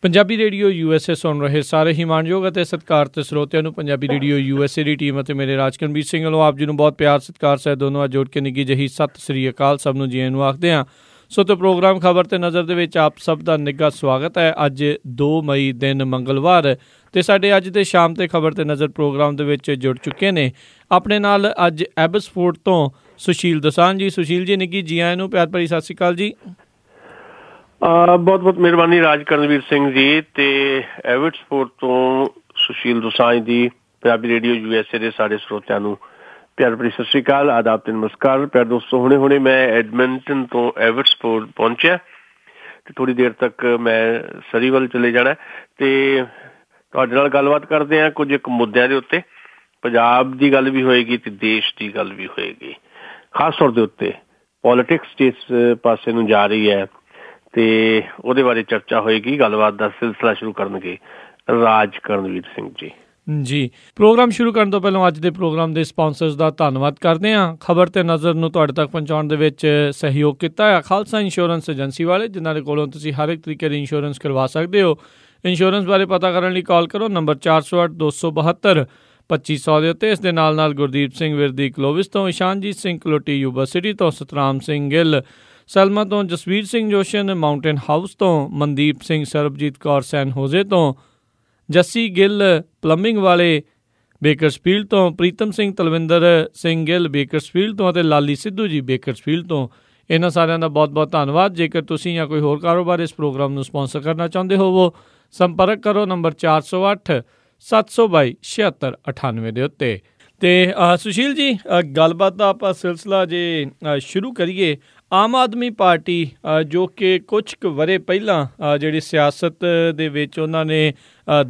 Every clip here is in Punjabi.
ਪੰਜਾਬੀ ਰੇਡੀਓ USA ਸੁਣ ਰਹੇ ਸਾਰੇ ਹੀ ਮਾਣਯੋਗ ਅਤੇ ਸਤਿਕਾਰਤ ਸਰੋਤਿਆਂ ਨੂੰ ਪੰਜਾਬੀ ਰੇਡੀਓ USA ਦੀ ਟੀਮ ਅਤੇ ਮੇਰੇ ਰਾਜਕਰਨਵੀਰ ਸਿੰਘ ਵੱਲੋਂ ਆਪ ਜੀ ਨੂੰ ਬਹੁਤ ਪਿਆਰ ਸਤਿਕਾਰ ਸਹਿਤ ਦੋਨੋਂ ਜੋੜ ਕੇ ਨਿੱਘੀ ਜਿਹੀ ਸਤਿ ਸ੍ਰੀ ਅਕਾਲ ਸਭ ਨੂੰ ਜੀ ਆਇਆਂ ਨੂੰ ਆਖਦੇ ਹਾਂ। ਸੋ ਤੇ ਪ੍ਰੋਗਰਾਮ ਖਬਰ ਤੇ ਨਜ਼ਰ ਦੇ ਵਿੱਚ ਆਪ ਸਭ ਦਾ ਨਿੱਘਾ ਸਵਾਗਤ ਹੈ। ਅੱਜ 2 ਮਈ ਦਿਨ ਮੰਗਲਵਾਰ ਤੇ ਸਾਡੇ ਅੱਜ ਦੇ ਸ਼ਾਮ ਤੇ ਖਬਰ ਤੇ ਨਜ਼ਰ ਪ੍ਰੋਗਰਾਮ ਦੇ ਵਿੱਚ ਜੁੜ ਚੁੱਕੇ ਨੇ ਆਪਣੇ ਨਾਲ ਅੱਜ ਐਬਸਫੋਰਡ ਤੋਂ ਸੁਸ਼ੀਲ ਦੋਸਾਂਝ ਜੀ। ਸੁਸ਼ੀਲ ਜੀ ਨਿੱਘੀ ਜੀ ਆਇਆਂ ਨੂੰ ਪਿਆਰ ਭਰੀ ਸਤਿ ਸ੍ਰੀ ਅਕਾਲ ਜੀ। ਬਹੁਤ ਬਹੁਤ ਮਿਹਰਬਾਨੀ ਰਾਜਕਰਨਵੀਰ ਸਿੰਘ ਜੀ ਤੇ ਐਬਸਫੋਰਡ ਤੋਂ ਸੁਸ਼ੀਲ ਦੋਸਾਂਝ ਦੀ ਪੰਜਾਬੀ ਰੇਡੀਓ USA ਦੇ ਸਾਰੇ ਸਰੋਤਿਆਂ ਨੂੰ ਪਿਆਰ ਭਰੀ ਸਤਿ ਸ੍ਰੀ ਅਕਾਲ, ਆਦਾਬ ਤੇ ਨਮਸਕਾਰ। ਪਿਆਰ ਦੋਸਤੋ, ਹੁਣੇ ਮੈਂ ਐਡਮਿੰਟਨ ਤੋਂ ਐਬਸਫੋਰਡ ਪਹੁੰਚਿਆ ਤੇ ਥੋੜੀ ਦੇਰ ਤੱਕ ਮੈਂ ਸਰੀ ਵੱਲ ਚਲੇ ਜਾਣਾ ਤੇ ਤੁਹਾਡੇ ਨਾਲ ਗੱਲਬਾਤ ਕਰਦੇ ਹਾਂ ਕੁਝ ਇੱਕ ਮੁੱਦਿਆਂ ਦੇ ਉੱਤੇ। ਪੰਜਾਬ ਦੀ ਗੱਲ ਵੀ ਹੋਏਗੀ ਤੇ ਦੇਸ਼ ਦੀ ਗੱਲ ਵੀ ਹੋਏਗੀ। ਖਾਸ ਤੌਰ ਦੇ ਉੱਤੇ ਪੋਲੀਟਿਕਸ ਜਿਸ ਪਾਸੇ ਨੂੰ ਜਾ ਰਹੀ ਹੈ ਤੇ ਉਹਦੇ ਬਾਰੇ ਚਰਚਾ ਹੋਏਗੀ। ਗੱਲਬਾਤ ਦਾ ਸਿਲਸਿਲਾ ਸ਼ੁਰੂ ਕਰਨਗੇ ਰਾਜਕਰਨਵੀਰ ਸਿੰਘ ਜੀ। ਜੀ, ਪ੍ਰੋਗਰਾਮ ਸ਼ੁਰੂ ਕਰਨ ਤੋਂ ਪਹਿਲਾਂ ਅੱਜ ਦੇ ਪ੍ਰੋਗਰਾਮ ਦੇ ਸਪਾਂਸਰਸ ਦਾ ਧੰਨਵਾਦ ਕਰਦੇ ਹਾਂ। ਖਬਰ ਤੇ ਨਜ਼ਰ ਨੂੰ ਤੁਹਾਡੇ ਤੱਕ ਪਹੁੰਚਾਉਣ ਦੇ ਵਿੱਚ ਸਹਿਯੋਗ ਕੀਤਾ ਹੈ ਖਾਲਸਾ ਇੰਸ਼ੋਰੈਂਸ ਏਜੰਸੀ ਵਾਲੇ, ਜਿਨ੍ਹਾਂ ਦੇ ਕੋਲੋਂ ਤੁਸੀਂ ਹਰ ਇੱਕ ਤਰੀਕੇ ਦੀ ਇੰਸ਼ੋਰੈਂਸ ਕਰਵਾ ਸਕਦੇ ਹੋ। ਇੰਸ਼ੋਰੈਂਸ ਬਾਰੇ ਪਤਾ ਕਰਨ ਲਈ ਕਾਲ ਕਰੋ ਨੰਬਰ 408-272-2500 ਦੇ ਉੱਤੇ। ਇਸ ਦੇ ਨਾਲ ਗੁਰਦੀਪ ਸਿੰਘ ਵਿਰਦੀ ਕਲੋਵਿਸ ਤੋਂ, ਇਸ਼ਾਨਜੀਤ ਸਿੰਘ ਕਲੋਟੀ ਯੂਬਾ ਸਿਟੀ ਤੋਂ, ਸਤਰਾਮ ਸਿੰਘ ਗਿੱਲ ਸਲਮਾ ਤੋਂ, ਜਸਵੀਰ ਸਿੰਘ ਜੋਸ਼ਨ ਮਾਊਂਟੇਨ ਹਾਊਸ ਤੋਂ, ਮਨਦੀਪ ਸਿੰਘ ਸਰਬਜੀਤ ਕੌਰ ਸੈਨ ਹੋਜ਼ੇ ਤੋਂ, ਜੱਸੀ ਗਿੱਲ ਪਲੰਬਿੰਗ ਵਾਲੇ ਬੇਕਰਸਫੀਲਡ ਤੋਂ, ਪ੍ਰੀਤਮ ਸਿੰਘ ਤਲਵਿੰਦਰ ਸਿੰਘ ਗਿੱਲ ਬੇਕਰਸਫੀਲਡ ਤੋਂ ਅਤੇ ਲਾਲੀ ਸਿੱਧੂ ਜੀ ਬੇਕਰਸਫੀਲਡ ਤੋਂ। ਇਹਨਾਂ ਸਾਰਿਆਂ ਦਾ ਬਹੁਤ ਬਹੁਤ ਧੰਨਵਾਦ। ਜੇਕਰ ਤੁਸੀਂ ਜਾਂ ਕੋਈ ਹੋਰ ਕਾਰੋਬਾਰ ਇਸ ਪ੍ਰੋਗਰਾਮ ਨੂੰ ਸਪਾਂਸਰ ਕਰਨਾ ਚਾਹੁੰਦੇ ਹੋਵੋ, ਸੰਪਰਕ ਕਰੋ ਨੰਬਰ 408-722-7698 ਦੇ ਉੱਤੇ। ਤੇ ਸੁਸ਼ੀਲ ਜੀ, ਗੱਲਬਾਤ ਦਾ ਆਪਾਂ ਸਿਲਸਿਲਾ ਜੇ ਸ਼ੁਰੂ ਕਰੀਏ, ਆਮ ਆਦਮੀ ਪਾਰਟੀ ਜੋ ਕਿ ਕੁਛ ਕੁ ਵਰ੍ਹੇ ਪਹਿਲਾਂ ਜਿਹੜੀ ਸਿਆਸਤ ਦੇ ਵਿੱਚ ਉਹਨਾਂ ਨੇ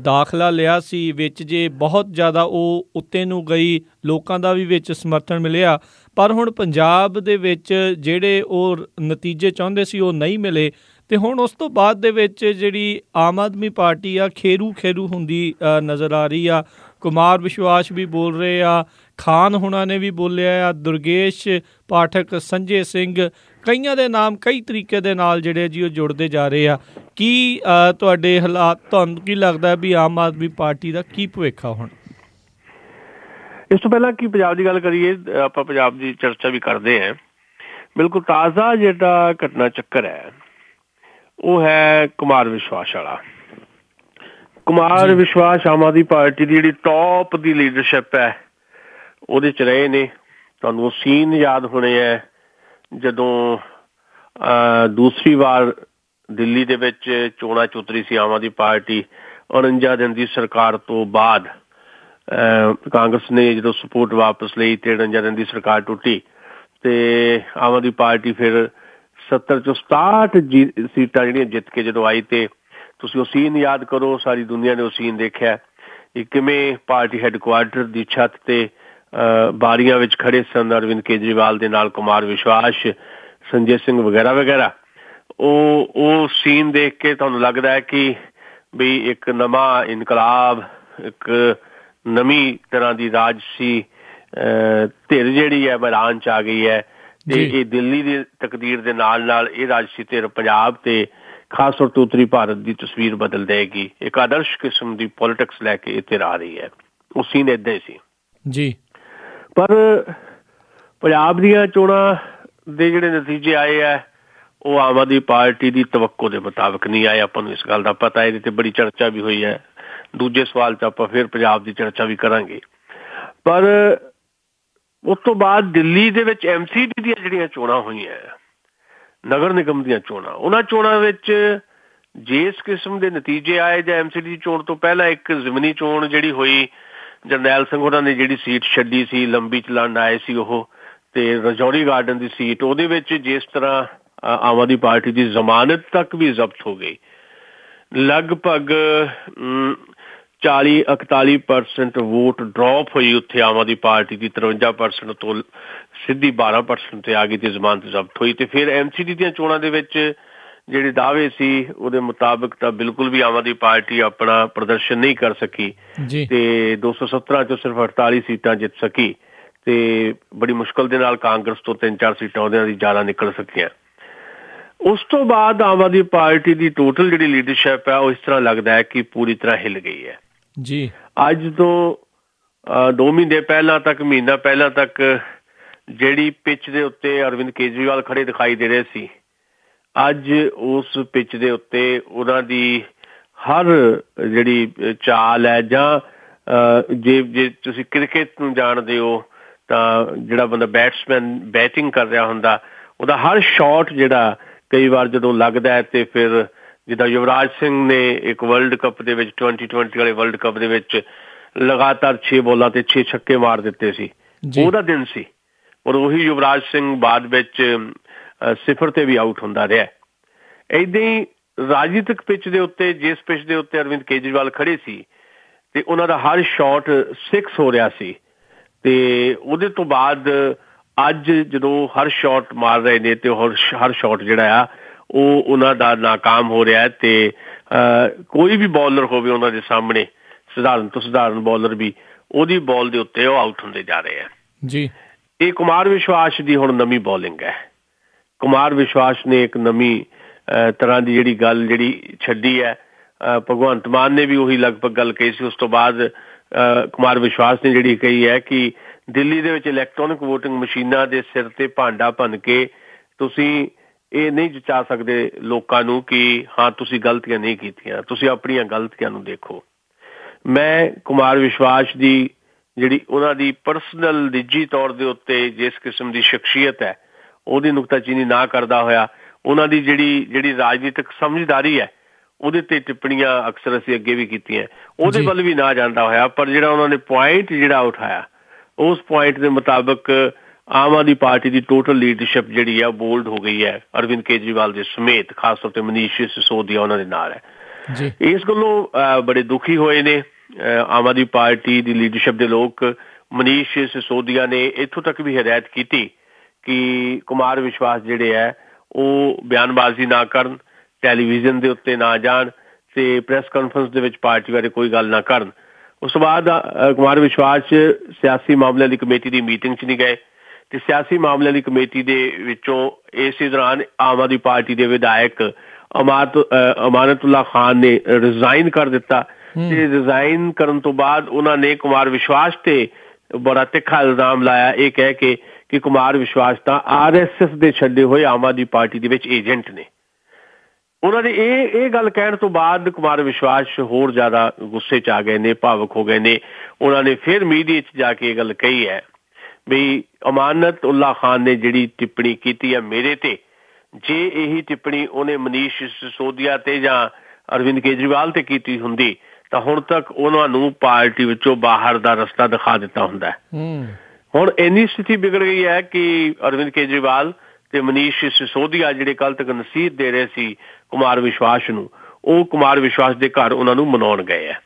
ਦਾਖਲਾ ਲਿਆ ਸੀ, ਵਿੱਚ ਜੇ ਬਹੁਤ ਜ਼ਿਆਦਾ ਉਹ ਉੱਤੇ ਨੂੰ ਗਈ, ਲੋਕਾਂ ਦਾ ਵੀ ਵਿੱਚ ਸਮਰਥਨ ਮਿਲਿਆ, ਪਰ ਹੁਣ ਪੰਜਾਬ ਦੇ ਵਿੱਚ ਜਿਹੜੇ ਉਹ ਨਤੀਜੇ ਚਾਹੁੰਦੇ ਸੀ ਉਹ ਨਹੀਂ ਮਿਲੇ ਤੇ ਹੁਣ ਉਸ ਤੋਂ ਬਾਅਦ ਦੇ ਵਿੱਚ ਜਿਹੜੀ ਆਮ ਆਦਮੀ ਪਾਰਟੀ ਆ ਖੇਰੂ ਹੁੰਦੀ ਨਜ਼ਰ ਆ ਰਹੀ ਆ। ਕੁਮਾਰ ਵਿਸ਼ਵਾਸ ਵੀ ਬੋਲ ਰਹੇ ਆ, ਖਾਨ ਹੁਣਾਂ ਨੇ ਵੀ ਬੋਲਿਆ ਆ, ਦੁਰਗੇਸ਼ ਪਾਠਕ, ਸੰਜੇ ਸਿੰਘ, ਕਈਆਂ ਦੇ ਨਾਮ ਕਈ ਤਰੀਕੇ ਦੇ ਨਾਲ ਜਿਹੜੇ ਜੀ ਉਹ ਜੁੜਦੇ ਜਾ ਰਹੇ ਆ। ਕੀ ਤੁਹਾਡੇ ਹਾਲਾਤ, ਤੁਹਾਨੂੰ ਕੀ ਲੱਗਦਾ ਵੀ ਆਮ ਆਦਮੀ ਪਾਰਟੀ ਦਾ ਕੀ ਭਵਿੱਖ ਆ ਹੁਣ? ਇਸ ਤੋਂ ਪਹਿਲਾਂ ਕਿ ਪੰਜਾਬ ਦੀ ਗੱਲ ਕਰੀਏ, ਆਪਾਂ ਪੰਜਾਬ ਦੀ ਚਰਚਾ ਵੀ ਕਰਦੇ ਹਾਂ। ਬਿਲਕੁਲ ਤਾਜ਼ਾ ਜਿਹੜਾ ਘਟਨਾ ਚੱਕਰ ਹੈ ਉਹ ਹੈ ਕੁਮਾਰ ਵਿਸ਼ਵਾਸ ਵਾਲਾ। ਕੁਮਾਰ ਵਿਸ਼ਵਾਸ ਆਮ ਆਦਮੀ ਪਾਰਟੀ ਦੀ ਜਿਹੜੀ ਟੌਪ ਦੀ ਲੀਡਰਸ਼ਿਪ ਹੈ ਉਹਦੇ 'ਚ ਰਹੇ ਨੇ। ਤੁਹਾਨੂੰ ਉਹ ਸੀਨ ਯਾਦ ਹੋਣੇ ਹੈ ਜਦੋਂ ਦੂਸਰੀ ਵਾਰ ਦਿੱਲੀ ਦੇ ਵਿੱਚ ਚੋਣਾਂ 'ਚ ਉਤਰੀ ਸੀ ਆਮ ਆਦਮੀ ਪਾਰਟੀ। 49 ਦਿਨ ਦੀ ਸਰਕਾਰ ਤੋਂ ਬਾਅਦ ਕਾਂਗਰਸ ਨੇ ਜਦੋਂ ਸਪੋਰਟ ਵਾਪਸ ਲਈ ਤੇ 49 ਦਿਨ ਦੀ ਸਰਕਾਰ ਟੁੱਟੀ ਤੇ ਆਮ ਆਦਮੀ ਪਾਰਟੀ ਫਿਰ 70 ਚੋਂ 67 ਸੀਟਾਂ ਜਿਹੜੀਆਂ ਜਿੱਤ ਕੇ ਜਦੋਂ ਆਈ ਤੇ ਤੁਸੀਂ ਉਹ ਸੀਨ ਯਾਦ ਕਰੋ। ਸਾਰੀ ਦੁਨੀਆ ਨੇ ਉਹ ਸੀਨ ਦੇਖਿਆ ਕਿ ਕਿਵੇਂ ਪਾਰਟੀ ਹੈੱਡਕੁਆਰਟਰ ਦੀ ਛੱਤ ਤੇ ਬਾਰੀਆਂ ਵਿੱਚ ਖੜੇ ਸਨ ਅਰਵਿੰਦ ਕੇਜਰੀਵਾਲ ਦੇ ਨਾਲ ਕੁਮਾਰ ਵਿਸ਼ਵਾਸ, ਸੰਜੇ ਸਿੰਘ ਵਗੈਰਾ। ਉਹ ਸੀਨ ਦੇਖ ਕੇ ਤੁਹਾਨੂੰ ਲੱਗਦਾ ਹੈ ਕਿ ਵੀ ਇੱਕ ਨਵਾਂ ਇਨਕਲਾਬ, ਇੱਕ ਨਵੀਂ ਤਰ੍ਹਾਂ ਦੀ ਰਾਜਸੀ ਧਿਰ ਜਿਹੜੀ ਹੈ ਮੈਦਾਨ 'ਚ ਆ ਗਈ ਹੈ ਤੇ ਇਹ ਦਿੱਲੀ ਦੀ ਤਕਦੀਰ ਦੇ ਨਾਲ ਇਹ ਰਾਜਸੀ ਧਿਰ ਪੰਜਾਬ ਤੇ ਖਾਸ ਤੌਰ ਤੇ ਉੱਤਰੀ ਭਾਰਤ ਦੀ ਤਸਵੀਰ ਬਦਲ ਦੇਗੀ। ਇੱਕ ਆਦਰਸ਼ ਕਿਸਮ ਦੀ ਪੋਲੀਟਿਕਸ ਲੈ ਕੇ ਇੱਥੇ ਆ ਰਹੀ ਹੈ। ਉਹ ਸੀਨ ਏਦਾਂ ਹੀ ਸੀ ਜੀ। ਪਰ ਪੰਜਾਬ ਦੀਆਂ ਚੋਣਾਂ ਦੇ ਜਿਹੜੇ ਨਤੀਜੇ ਆਏ ਹੈ ਉਹ ਆਮ ਆਦਮੀ ਪਾਰਟੀ ਦੀ ਤਵੱਕੋ ਦੇ ਮੁਤਾਬਕ ਨਹੀਂ ਆਏ। ਆਪਾਂ ਨੂੰ ਇਸ ਗੱਲ ਦਾ ਪਤਾ, ਇਹਦੇ ਤੇ ਬੜੀ ਚਰਚਾ ਵੀ ਹੋਈ ਹੈ। ਦੂਜੇ ਸਵਾਲ 'ਚ ਆਪਾਂ ਫਿਰ ਪੰਜਾਬ ਦੀ ਚਰਚਾ ਵੀ ਕਰਾਂਗੇ। ਪਰ ਉਸ ਤੋਂ ਬਾਅਦ ਦਿੱਲੀ ਦੇ ਵਿੱਚ MCD ਦੀਆਂ ਜਿਹੜੀਆਂ ਚੋਣਾਂ ਹੋਈਆਂ, ਨਗਰ ਨਿਗਮ ਦੀਆਂ ਚੋਣਾਂ, ਉਹਨਾਂ ਚੋਣਾਂ ਵਿੱਚ ਜਿਸ ਕਿਸਮ ਦੇ ਨਤੀਜੇ ਆਏ ਜਾਂ MCD ਦੀ ਚੋਣ ਤੋਂ ਪਹਿਲਾਂ ਇੱਕ ਜ਼ਿਮਨੀ ਚੋਣ ਜਿਹੜੀ ਹੋਈ, ਜਰਨੈਲ ਸਿੰਘ ਹੋਰਾਂ ਨੇ ਜਿਹੜੀ ਸੀਟ ਛੱਡੀ ਸੀ, ਲੰਬੀ ਚ ਲੜਨ ਆਏ ਸੀ ਉਹ, ਤੇ ਰਜੌਰੀ ਗਾਰਡਨ ਦੀ ਸੀਟ, ਉਹਦੇ ਵਿੱਚ ਜਿਸ ਤਰ੍ਹਾਂ ਆਮ ਆਦਮੀ ਪਾਰਟੀ ਦੀ ਜ਼ਮਾਨਤ ਤੱਕ ਵੀ ਜ਼ਬਤ ਹੋ ਗਈ। ਲਗਭਗ 40-41% ਵੋਟ ਡਰੋਪ ਹੋਈ ਉੱਥੇ ਆਮ ਆਦਮੀ ਪਾਰਟੀ ਦੀ। 53% ਤੋਂ ਸਿੱਧੀ 12% ਤੇ ਆ ਗਈ ਤੇ ਜ਼ਮਾਨਤ ਜ਼ਬਤ ਹੋਈ। ਤੇ ਫਿਰ MCD ਦੀਆਂ ਚੋਣਾਂ ਦੇ ਵਿੱਚ ਜਿਹੜੇ ਦਾਅਵੇ ਸੀ ਉਹਦੇ ਮੁਤਾਬਕ ਤਾਂ ਬਿਲਕੁਲ ਵੀ ਆਮ ਆਦਮੀ ਪਾਰਟੀ ਆਪਣਾ ਪ੍ਰਦਰਸ਼ਨ ਨਹੀਂ ਕਰ ਸਕੀ ਤੇ 217 ਚੋਂ ਸਿਰਫ 48 ਸੀਟਾਂ ਜਿੱਤ ਸਕੀ ਤੇ ਬੜੀ ਮੁਸ਼ਕਲ ਦੇ ਨਾਲ ਕਾਂਗਰਸ ਤੋਂ 3-4 ਸੀਟਾਂ ਉਹਦੇ ਦੀ ਜ਼ਿਆਦਾ ਨਿਕਲ ਸਕੀਆਂ। ਉਸ ਤੋਂ ਬਾਅਦ ਆਮ ਆਦਮੀ ਪਾਰਟੀ ਦੀ ਟੋਟਲ ਜਿਹੜੀ ਲੀਡਰਸ਼ਿਪ ਹੈ ਉਹ ਇਸ ਤਰ੍ਹਾਂ ਲੱਗਦਾ ਹੈ ਕਿ ਪੂਰੀ ਤਰ੍ਹਾਂ ਹਿੱਲ ਗਈ ਹੈ ਜੀ। ਅੱਜ ਤੋਂ 2 ਮਹੀਨੇ ਪਹਿਲਾਂ ਤੱਕ, ਮਹੀਨਾ ਪਹਿਲਾਂ ਤੱਕ ਜਿਹੜੀ ਪਿੱਚ ਦੇ ਉੱਤੇ ਅਰਵਿੰਦ ਕੇਜਰੀਵਾਲ ਖੜੇ ਦਿਖਾਈ ਦੇ ਰਹੇ ਸੀ, ਅੱਜ ਉਸ ਪਿੱਚ ਦੇ ਉੱਤੇ ਉਹਨਾਂ ਦੀ ਹਰ ਜਿਹੜੀ ਚਾਲ ਹੈ, ਜਾਂ ਜੇ ਤੁਸੀਂ ਕ੍ਰਿਕਟ ਨੂੰ ਜਾਣਦੇ ਹੋ ਤਾਂ ਜਿਹੜਾ ਬੰਦਾ ਬੈਟਸਮੈਨ ਬੈਟਿੰਗ ਕਰ ਰਿਹਾ ਹੁੰਦਾ, ਉਹਦਾ ਹਰ ਸ਼ਾਟ ਜਿਹੜਾ ਕਈ ਵਾਰ ਜਦੋਂ ਲੱਗਦਾ ਹੈ ਤੇ ਫਿਰ ਜਿੱਦਾਂ ਯੁਵਰਾਜ ਸਿੰਘ ਨੇ ਇੱਕ ਵਰਲਡ ਕੱਪ ਦੇ ਵਿੱਚ 2020 ਵਾਲੇ ਵਰਲਡ ਕੱਪ ਦੇ ਵਿੱਚ ਲਗਾਤਾਰ 6 ਬੋਲਾਂ ਤੇ 6 ਛੱਕੇ ਮਾਰ ਦਿੱਤੇ ਸੀ, ਉਹਦਾ ਦਿਨ ਸੀ। ਔਰ ਉਹੀ ਯੁਵਰਾਜ ਸਿੰਘ ਬਾਅਦ ਵਿੱਚ 0 ਤੇ ਵੀ ਆਊਟ ਹੁੰਦਾ ਰਿਹਾ। ਏਦਾਂ ਹੀ ਰਾਜਨੀਤਿਕ ਪਿੱਚ ਦੇ ਉੱਤੇ, ਜਿਸ ਪਿੱਚ ਦੇ ਉੱਤੇ ਅਰਵਿੰਦ ਕੇਜਰੀਵਾਲ ਖੜੇ ਸੀ ਤੇ ਉਹਨਾਂ ਦਾ ਹਰ ਸ਼ਾਟ 6 ਹੋ ਰਿਹਾ ਸੀ, ਤੇ ਉਹਦੇ ਤੋਂ ਬਾਅਦ ਅੱਜ ਜਦੋਂ ਹਰ ਸ਼ਾਟ ਮਾਰ ਰਹੇ ਨੇ ਤੇ ਹਰ ਸ਼ਾਟ ਜਿਹੜਾ ਆ ਉਹ ਉਹਨਾਂ ਦਾ ਨਾਕਾਮ ਹੋ ਰਿਹਾ, ਤੇ ਕੋਈ ਵੀ ਬੌਲਰ ਹੋਵੇ ਉਹਨਾਂ ਦੇ ਸਾਹਮਣੇ, ਸਧਾਰਨ ਤੋਂ ਸਧਾਰਨ ਬੌਲਰ ਵੀ, ਉਹਦੀ ਬਾਲ ਦੇ ਉੱਤੇ ਉਹ ਆਊਟ ਹੁੰਦੇ ਜਾ ਰਹੇ ਆ ਜੀ। ਇਹ ਕੁਮਾਰ ਵਿਸ਼ਵਾਸ ਦੀ ਹੁਣ ਨਵੀਂ ਬੌਲਿੰਗ ਹੈ। ਕੁਮਾਰ ਵਿਸ਼ਵਾਸ ਨੇ ਇੱਕ ਨਵੀਂ ਤਰ੍ਹਾਂ ਦੀ ਜਿਹੜੀ ਗੱਲ ਜਿਹੜੀ ਛੱਡੀ ਹੈ। ਭਗਵੰਤ ਮਾਨ ਨੇ ਵੀ ਉਹੀ ਲਗਭਗ ਗੱਲ ਕਹੀ ਸੀ। ਉਸ ਤੋਂ ਬਾਅਦ ਕੁਮਾਰ ਵਿਸ਼ਵਾਸ ਨੇ ਜਿਹੜੀ ਕਹੀ ਹੈ ਕਿ ਦਿੱਲੀ ਦੇ ਵਿੱਚ ਇਲੈਕਟ੍ਰੋਨਿਕ ਵੋਟਿੰਗ ਮਸ਼ੀਨਾਂ ਦੇ ਸਿਰ ਤੇ ਭਾਂਡਾ ਭੰਨ ਕੇ ਤੁਸੀਂ ਇਹ ਨਹੀਂ ਜਚਾ ਸਕਦੇ ਲੋਕਾਂ ਨੂੰ ਕਿ ਹਾਂ ਤੁਸੀਂ ਗਲਤੀਆਂ ਨਹੀਂ ਕੀਤੀਆਂ, ਤੁਸੀਂ ਆਪਣੀਆਂ ਗਲਤੀਆਂ ਨੂੰ ਦੇਖੋ। ਮੈਂ ਕੁਮਾਰ ਵਿਸ਼ਵਾਸ ਦੀ ਜਿਹੜੀ ਉਹਨਾਂ ਦੀ ਪਰਸਨਲ ਨਿੱਜੀ ਤੌਰ ਦੇ ਉੱਤੇ ਜਿਸ ਕਿਸਮ ਦੀ ਸ਼ਖਸੀਅਤ ਹੈ ਉਹਦੀ ਨੁਕਤਾਚੀਨੀ ਨਾ ਕਰਦਾ ਹੋਇਆ, ਉਹਨਾਂ ਦੀ ਜਿਹੜੀ ਰਾਜਨੀਤਿਕ ਸਮਝਦਾਰੀ ਹੈ ਉਹਦੇ ਤੇ ਟਿੱਪਣੀਆਂ ਅਕਸਰ ਅਸੀਂ ਅੱਗੇ ਵੀ ਕੀਤੀਆਂ, ਉਹਦੇ ਵੱਲ ਵੀ ਨਾ ਜਾਂਦਾ ਹੋਇਆ, ਪਰ ਜਿਹੜਾ ਉਹਨਾਂ ਨੇ ਪੁਆਇੰਟ ਜਿਹੜਾ ਉਠਾਇਆ ਉਸ ਪੁਆਇੰਟ ਦੇ ਮੁਤਾਬਕ ਆਮ ਆਦਮੀ ਪਾਰਟੀ ਦੀ ਟੋਟਲ ਲੀਡਰਸ਼ਿਪ ਜਿਹੜੀ ਹੈ ਬੋਲਡ ਹੋ ਗਈ ਹੈ ਅਰਵਿੰਦ ਕੇਜਰੀਵਾਲ ਦੇ ਸਮੇਤ, ਖਾਸ ਤੌਰ ਤੇ ਮਨੀਸ਼ ਸਿਸੋਦੀਆ ਉਹਨਾਂ ਦੇ ਨਾਲ ਹੈ। ਇਸ ਗੱਲੋਂ ਬੜੇ ਦੁਖੀ ਹੋਏ ਨੇ ਆਮ ਆਦਮੀ ਪਾਰਟੀ ਦੀ ਲੀਡਰਸ਼ਿਪ ਦੇ ਲੋਕ। ਮਨੀਸ਼ ਸਿਸੋਦੀਆ ਨੇ ਇੱਥੋਂ ਤੱਕ ਵੀ ਹਦਾਇਤ ਕੀਤੀ ਕਿ ਕੁਮਾਰ ਵਿਸ਼ਵਾਸ ਜਿਹੜੇ ਹੈ ਉਹ ਬਿਆਨਬਾਜ਼ੀ ਨਾ ਕਰਨ, ਟੈਲੀਵਿਜ਼ਨ ਦੇ ਉੱਤੇ ਨਾ ਜਾਣ ਤੇ ਪ੍ਰੈਸ ਕਾਨਫਰੰਸ ਦੇ ਵਿੱਚ ਪਾਰਟੀ ਬਾਰੇ ਕੋਈ ਗੱਲ ਨਾ ਕਰਨ। ਉਸ ਤੋਂ ਬਾਅਦ ਕੁਮਾਰ ਵਿਸ਼ਵਾਸ ਸਿਆਸੀ ਮਾਮਲਿਆਂ ਦੀ ਕਮੇਟੀ ਦੀ ਮੀਟਿੰਗ 'ਚ ਨਹੀਂ ਗਏ ਤੇ ਸਿਆਸੀ ਮਾਮਲਿਆਂ ਦੀ ਕਮੇਟੀ ਦੇ ਵਿੱਚੋਂ ਇਸੇ ਦੌਰਾਨ ਆਮ ਆਦਮੀ ਪਾਰਟੀ ਦੇ ਵਿਧਾਇਕ ਅਮਾਨਤੁੱਲਾ ਖਾਨ ਨੇ ਰਿਜ਼ਾਈਨ ਕਰ ਦਿੱਤਾ ਤੇ ਰਿਜ਼ਾਈਨ ਕਰਨ ਤੋਂ ਬਾਅਦ ਉਹਨਾਂ ਨੇ ਕੁਮਾਰ ਵਿਸ਼ਵਾਸ ਤੇ ਬੜਾ ਤਿੱਖਾ ਇਲਜ਼ਾਮ ਲਾਇਆ, ਇਹ ਕਹਿ ਕੇ ਕਿ ਕੁਮਾਰ ਵਿਸ਼ਵਾਸ ਤਾਂ RSS ਦੇ ਛੱਡੇ ਹੋਏ ਆਮ ਆਦਮੀ ਪਾਰਟੀ ਦੇ ਵਿੱਚ ਏਜੰਟ ਨੇ। ਉਹਨਾਂ ਦੇ ਇਹ ਗੱਲ ਕਹਿਣ ਤੋਂ ਬਾਅਦ ਕੁਮਾਰ ਵਿਸ਼ਵਾਸ ਹੋਰ ਜ਼ਿਆਦਾ ਗੁੱਸੇ 'ਚ ਆ ਗਏ ਨੇ, ਭਾਵੁਕ ਹੋ ਗਏ ਨੇ। ਉਹਨਾਂ ਨੇ ਫਿਰ ਮੀਡੀਆ 'ਚ ਜਾ ਕੇ ਇਹ ਗੱਲ ਕਹੀ ਹੈ ਵੀ ਅਮਾਨਤੁੱਲਾ ਖਾਨ ਨੇ ਜਿਹੜੀ ਟਿੱਪਣੀ ਕੀਤੀ ਹੈ ਮੇਰੇ ਤੇ, ਜੇ ਇਹੀ ਟਿੱਪਣੀ ਉਹਨੇ ਮਨੀਸ਼ ਸਿਸੋਦੀਆ ਤੇ ਜਾਂ ਅਰਵਿੰਦ ਕੇਜਰੀਵਾਲ ਤੇ ਕੀਤੀ ਹੁੰਦੀ ਤਾਂ ਹੁਣ ਤੱਕ ਉਹਨਾਂ ਨੂੰ ਪਾਰਟੀ ਵਿੱਚੋਂ ਬਾਹਰ ਦਾ ਰਸਤਾ ਦਿਖਾ ਦਿੱਤਾ ਹੁੰਦਾ। ਹੁਣ ਇੰਨੀ ਸਥਿਤੀ ਵਿਗੜ ਗਈ ਹੈ ਕਿ ਅਰਵਿੰਦ ਕੇਜਰੀਵਾਲ ਤੇ ਮਨੀਸ਼ ਸਿਸੋਦੀਆ ਜਿਹੜੇ ਕੱਲ ਤੱਕ ਨਸੀਹਤ ਦੇ ਰਹੇ ਸੀ ਕੁਮਾਰ ਵਿਸ਼ਵਾਸ ਨੂੰ, ਉਹ ਕੁਮਾਰ ਵਿਸ਼ਵਾਸ ਦੇ ਘਰ ਉਹਨਾਂ ਨੂੰ ਮਨਾਉਣ ਗਏ ਹੈ।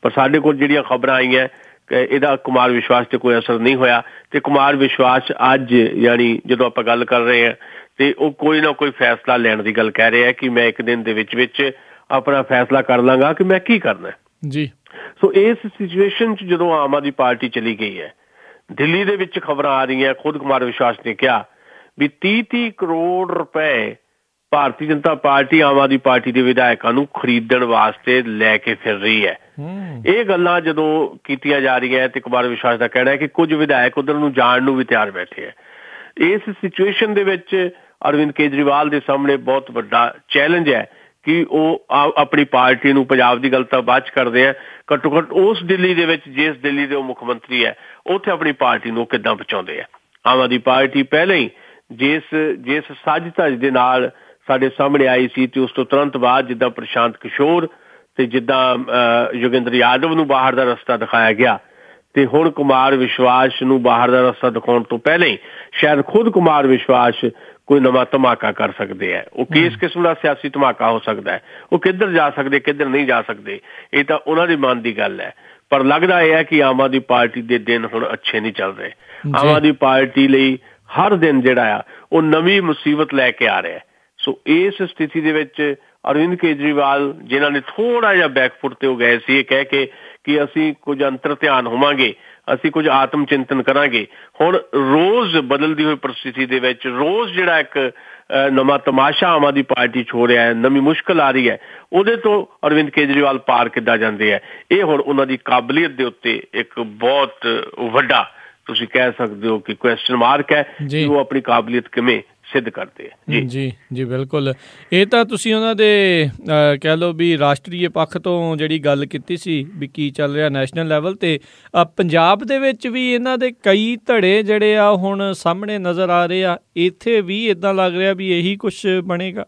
ਪਰ ਸਾਡੇ ਕੋਲ ਜਿਹੜੀਆਂ ਖਬਰਾਂ ਆਈਆਂ ਕਿ ਇਹਦਾ ਕੁਮਾਰ ਵਿਸ਼ਵਾਸ ਤੇ ਕੋਈ ਅਸਰ ਨਹੀਂ ਹੋਇਆ ਤੇ ਕੁਮਾਰ ਵਿਸ਼ਵਾਸ ਅੱਜ ਯਾਨੀ ਜਦੋਂ ਆਪਾਂ ਗੱਲ ਕਰ ਰਹੇ ਹਾਂ ਤੇ ਉਹ ਕੋਈ ਨਾ ਕੋਈ ਫੈਸਲਾ ਲੈਣ ਦੀ ਗੱਲ ਕਹਿ ਰਿਹਾ ਕਿ ਮੈਂ ਇੱਕ ਦਿਨ ਦੇ ਵਿੱਚ ਆਪਣਾ ਫੈਸਲਾ ਕਰ ਲਾਂਗਾ ਕਿ ਮੈਂ ਕੀ ਕਰਨਾ ਜੀ। ਸੋ ਇਸ ਸਿਚੁਏਸ਼ਨ 'ਚ ਜਦੋਂ ਆਮ ਆਦਮੀ ਪਾਰਟੀ ਚਲੀ ਗਈ ਹੈ, ਦਿੱਲੀ ਦੇ ਵਿੱਚ ਖਬਰਾਂ ਆ ਰਹੀਆਂ, ਖੁਦ ਕੁਮਾਰ ਵਿਸ਼ਵਾਸ ਨੇ ਕਿਹਾ ਵੀ 30 ਕਰੋੜ ਰੁਪਏ ਭਾਰਤੀ ਜਨਤਾ ਪਾਰਟੀ ਆਮ ਆਦਮੀ ਪਾਰਟੀ ਦੇ ਵਿਧਾਇਕਾਂ ਨੂੰ ਖਰੀਦਣ ਵਾਸਤੇ ਲੈ ਕੇ ਫਿਰ ਰਹੀ ਹੈ। ਇਹ ਗੱਲਾਂ ਜਦੋਂ ਕੀਤੀਆਂ ਜਾ ਰਹੀਆਂ ਤੇ ਕੁਮਾਰ ਵਿਸ਼ਵਾਸ ਦਾ ਕਹਿਣਾ ਹੈ ਕਿ ਕੁਝ ਵਿਧਾਇਕ ਉਧਰ ਨੂੰ ਜਾਣ ਨੂੰ ਵੀ ਤਿਆਰ ਬੈਠੇ ਹੈ। ਇਸ ਸਿਚੁਏਸ਼ਨ ਦੇ ਵਿੱਚ ਅਰਵਿੰਦ ਕੇਜਰੀਵਾਲ ਦੇ ਸਾਹਮਣੇ ਬਹੁਤ ਵੱਡਾ ਚੈਲੰਜ ਹੈ ਕਿ ਉਹ ਆਪਣੀ ਪਾਰਟੀ ਨੂੰ, ਪੰਜਾਬ ਦੀ ਗੱਲ ਤਾਂ ਬਾਅਦ 'ਚ ਕਰਦੇ ਆ, ਘੱਟੋ ਘੱਟ ਉਸ ਦਿੱਲੀ ਦੇ ਵਿੱਚ ਜਿਸ ਦਿੱਲੀ ਦੇ ਉਹ ਮੁੱਖ ਮੰਤਰੀ ਹੈ ਉੱਥੇ ਆਪਣੀ ਪਾਰਟੀ ਨੂੰ ਕਿੱਦਾਂ ਬਚਾਉਂਦੇ ਆ। ਆਮ ਆਦਮੀ ਪਾਰਟੀ ਪਹਿਲਾਂ ਹੀ ਜਿਸ ਸਾਜ਼ਿਸ਼ ਦੇ ਨਾਲ ਸਾਡੇ ਸਾਹਮਣੇ ਆਈ ਸੀ ਤੇ ਉਸ ਤੋਂ ਤੁਰੰਤ ਬਾਅਦ ਜਿੱਦਾਂ ਪ੍ਰਸ਼ਾਂਤ ਕਿਸ਼ੋਰ ਤੇ ਜਿੱਦਾਂ ਯੋਗਿੰਦਰ ਯਾਦਵ ਨੂੰ ਬਾਹਰ ਦਾ ਰਸਤਾ ਦਿਖਾਇਆ ਗਿਆ ਤੇ ਹੁਣ ਕੁਮਾਰ ਵਿਸ਼ਵਾਸ ਨੂੰ ਬਾਹਰ ਦਾ ਰਸਤਾ ਦਿਖਾਉਣ ਤੋਂ ਪਹਿਲਾਂ ਹੀ ਸ਼ਾਇਦ ਖੁਦ ਕੁਮਾਰ ਵਿਸ਼ਵਾਸ ਕੋਈ ਨਵਾਂ ਧਮਾਕਾ ਕਰ ਸਕਦੇ ਹੈ। ਉਹ ਕਿਸ ਕਿਸਮ ਦਾ ਸਿਆਸੀ ਧਮਾਕਾ ਹੋ ਸਕਦਾ ਹੈ, ਉਹ ਕਿੱਧਰ ਜਾ ਸਕਦੇ ਕਿੱਧਰ ਨਹੀਂ ਜਾ ਸਕਦੇ, ਇਹ ਤਾਂ ਉਹਨਾਂ ਦੀ ਮਨ ਦੀ ਗੱਲ ਹੈ। ਪਰ ਲੱਗਦਾ ਇਹ ਹੈ ਕਿ ਆਮ ਆਦਮੀ ਪਾਰਟੀ ਦੇ ਦਿਨ ਹੁਣ ਅੱਛੇ ਨਹੀਂ ਚੱਲ ਰਹੇ। ਆਮ ਆਦਮੀ ਪਾਰਟੀ ਲਈ ਹਰ ਦਿਨ ਜਿਹੜਾ ਆ ਉਹ ਨਵੀਂ ਮੁਸੀਬਤ ਲੈ ਕੇ ਆ ਰਿਹਾ। ਸੋ ਇਸ ਸਥਿਤੀ ਦੇ ਵਿੱਚ ਅਰਵਿੰਦ ਕੇਜਰੀਵਾਲ ਜਿਨ੍ਹਾਂ ਨੇ ਥੋੜਾ ਜਿਹਾ ਬੈਕਫੁੱਟ ਤੇ ਹੋ ਗਏ ਸੀ, ਇਹ ਕਹਿ ਕੇ ਕਿ ਅਸੀਂ ਕੁਝ ਅੰਤਰ ਧਿਆਨ ਹੋਵਾਂਗੇ, ਅਸੀਂ ਕੁਝ ਆਤਮ ਚਿੰਤਨ ਕਰਾਂਗੇ। ਹੁਣ ਰੋਜ਼ ਬਦਲਦੀ ਹੋਈ ਪਰਿਸਥਿਤੀ ਦੇ ਵਿੱਚ ਰੋਜ਼ ਜਿਹੜਾ ਇੱਕ ਨਵਾਂ ਤਮਾਸ਼ਾ ਆਮ ਆਦਮੀ ਪਾਰਟੀ 'ਚ ਹੋ ਰਿਹਾ ਹੈ, ਨਵੀਂ ਮੁਸ਼ਕਿਲ ਆ ਰਹੀ ਹੈ, ਉਹਦੇ ਤੋਂ ਅਰਵਿੰਦ ਕੇਜਰੀਵਾਲ ਪਾਰ ਕਿੱਦਾਂ ਜਾਂਦੇ ਹੈ? ਇਹ ਹੁਣ ਉਹਨਾਂ ਦੀ ਕਾਬਲੀਅਤ ਦੇ ਉੱਤੇ ਇੱਕ ਬਹੁਤ ਵੱਡਾ ਤੁਸੀਂ ਕਹਿ ਸਕਦੇ ਹੋ ਕਿ ਕੁਐਸਚਨ ਮਾਰਕ ਹੈ ਕਿ ਉਹ ਆਪਣੀ ਕਾਬਲੀਅਤ ਕਿਵੇਂ ਸਿੱਧ ਕਰਦੇ ਹੈ। ਜੀ ਜੀ ਬਿਲਕੁਲ। ਇਹ ਤਾਂ ਤੁਸੀਂ ਉਹਨਾਂ ਦੇ ਕਹਿ ਲਓ ਵੀ ਰਾਸ਼ਟਰੀ ਪੱਖ ਤੋਂ ਜਿਹੜੀ ਗੱਲ ਕੀਤੀ ਸੀ ਵੀ ਕੀ ਚੱਲ ਰਿਹਾ ਨੈਸ਼ਨਲ ਲੈਵਲ 'ਤੇ, ਪੰਜਾਬ ਦੇ ਵਿੱਚ ਵੀ ਇਹਨਾਂ ਦੇ ਕਈ ਧੜੇ ਜਿਹੜੇ ਆ ਹੁਣ ਸਾਹਮਣੇ ਨਜ਼ਰ ਆ ਰਹੇ ਆ। ਇੱਥੇ ਵੀ ਇੱਦਾਂ ਲੱਗ ਰਿਹਾ ਵੀ ਇਹੀ ਕੁਛ ਬਣੇਗਾ।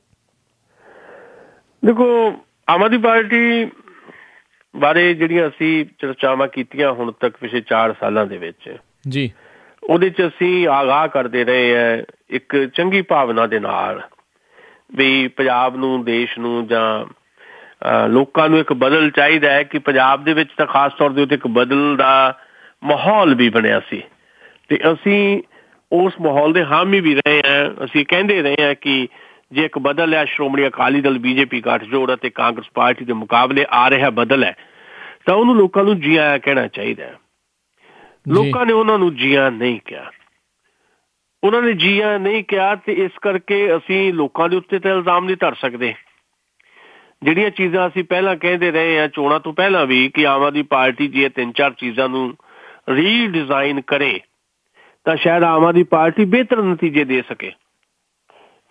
ਦੇਖੋ, ਆਮ ਆਦਮੀ ਪਾਰਟੀ ਬਾਰੇ ਜਿਹੜੀਆਂ ਅਸੀਂ ਚਰਚਾਵਾਂ ਕੀਤੀਆਂ ਹੁਣ ਤੱਕ ਪਿਛਲੇ 4 ਸਾਲਾਂ ਦੇ ਵਿੱਚ ਜੀ, ਉਹਦੇ 'ਚ ਅਸੀਂ ਆਗਾਹ ਕਰਦੇ ਰਹੇ ਹਾਂ ਇੱਕ ਚੰਗੀ ਭਾਵਨਾ ਦੇ ਨਾਲ ਵੀ ਪੰਜਾਬ ਨੂੰ, ਦੇਸ਼ ਨੂੰ ਜਾਂ ਲੋਕਾਂ ਨੂੰ ਇੱਕ ਬਦਲ ਚਾਹੀਦਾ ਹੈ ਕਿ ਪੰਜਾਬ ਦੇ ਵਿੱਚ ਤਾਂ ਖਾਸ ਤੌਰ ਦੇ ਉੱਤੇ ਇੱਕ ਬਦਲ ਦਾ ਮਾਹੌਲ ਵੀ ਬਣਿਆ ਸੀ ਤੇ ਅਸੀਂ ਉਸ ਮਾਹੌਲ ਦੇ ਹਾਮੀ ਵੀ ਰਹੇ ਹਾਂ। ਅਸੀਂ ਕਹਿੰਦੇ ਰਹੇ ਹਾਂ ਕਿ ਜੇ ਇੱਕ ਬਦਲ ਹੈ, ਸ਼੍ਰੋਮਣੀ ਅਕਾਲੀ ਦਲ ਬੀਜੇਪੀ ਗੱਠਜੋੜ ਅਤੇ ਕਾਂਗਰਸ ਪਾਰਟੀ ਦੇ ਮੁਕਾਬਲੇ ਆ ਰਿਹਾ ਬਦਲ ਹੈ, ਤਾਂ ਉਹਨੂੰ ਲੋਕਾਂ ਨੂੰ ਜੀ ਆਇਆਂ ਕਹਿਣਾ ਚਾਹੀਦਾ ਹੈ। ਲੋਕਾਂ ਨੇ ਉਹਨਾਂ ਨੂੰ ਜੀ ਆਇਆਂ ਨਹੀਂ ਕਿਹਾ, ਉਹਨਾਂ ਨੇ ਜੀ ਆਇਆਂ ਨਹੀਂ ਕਿਹਾ ਤੇ ਇਸ ਕਰਕੇ ਅਸੀਂ ਲੋਕਾਂ ਦੇ ਉੱਤੇ ਤਾਂ ਇਲਜ਼ਾਮ ਨਹੀਂ ਧਰ ਸਕਦੇ। ਜਿਹੜੀਆਂ ਚੀਜ਼ਾਂ ਅਸੀਂ ਪਹਿਲਾਂ ਕਹਿੰਦੇ ਰਹੇ ਹਾਂ ਚੋਣਾਂ ਤੋਂ ਪਹਿਲਾਂ ਵੀ ਕਿ ਆਮ ਆਦਮੀ ਪਾਰਟੀ ਜੇ 3-4 ਚੀਜ਼ਾਂ ਨੂੰ ਰੀਡਿਜ਼ਾਈਨ ਕਰੇ ਤਾਂ ਸ਼ਾਇਦ ਆਮ ਆਦਮੀ ਪਾਰਟੀ ਬਿਹਤਰ ਨਤੀਜੇ ਦੇ ਸਕੇ।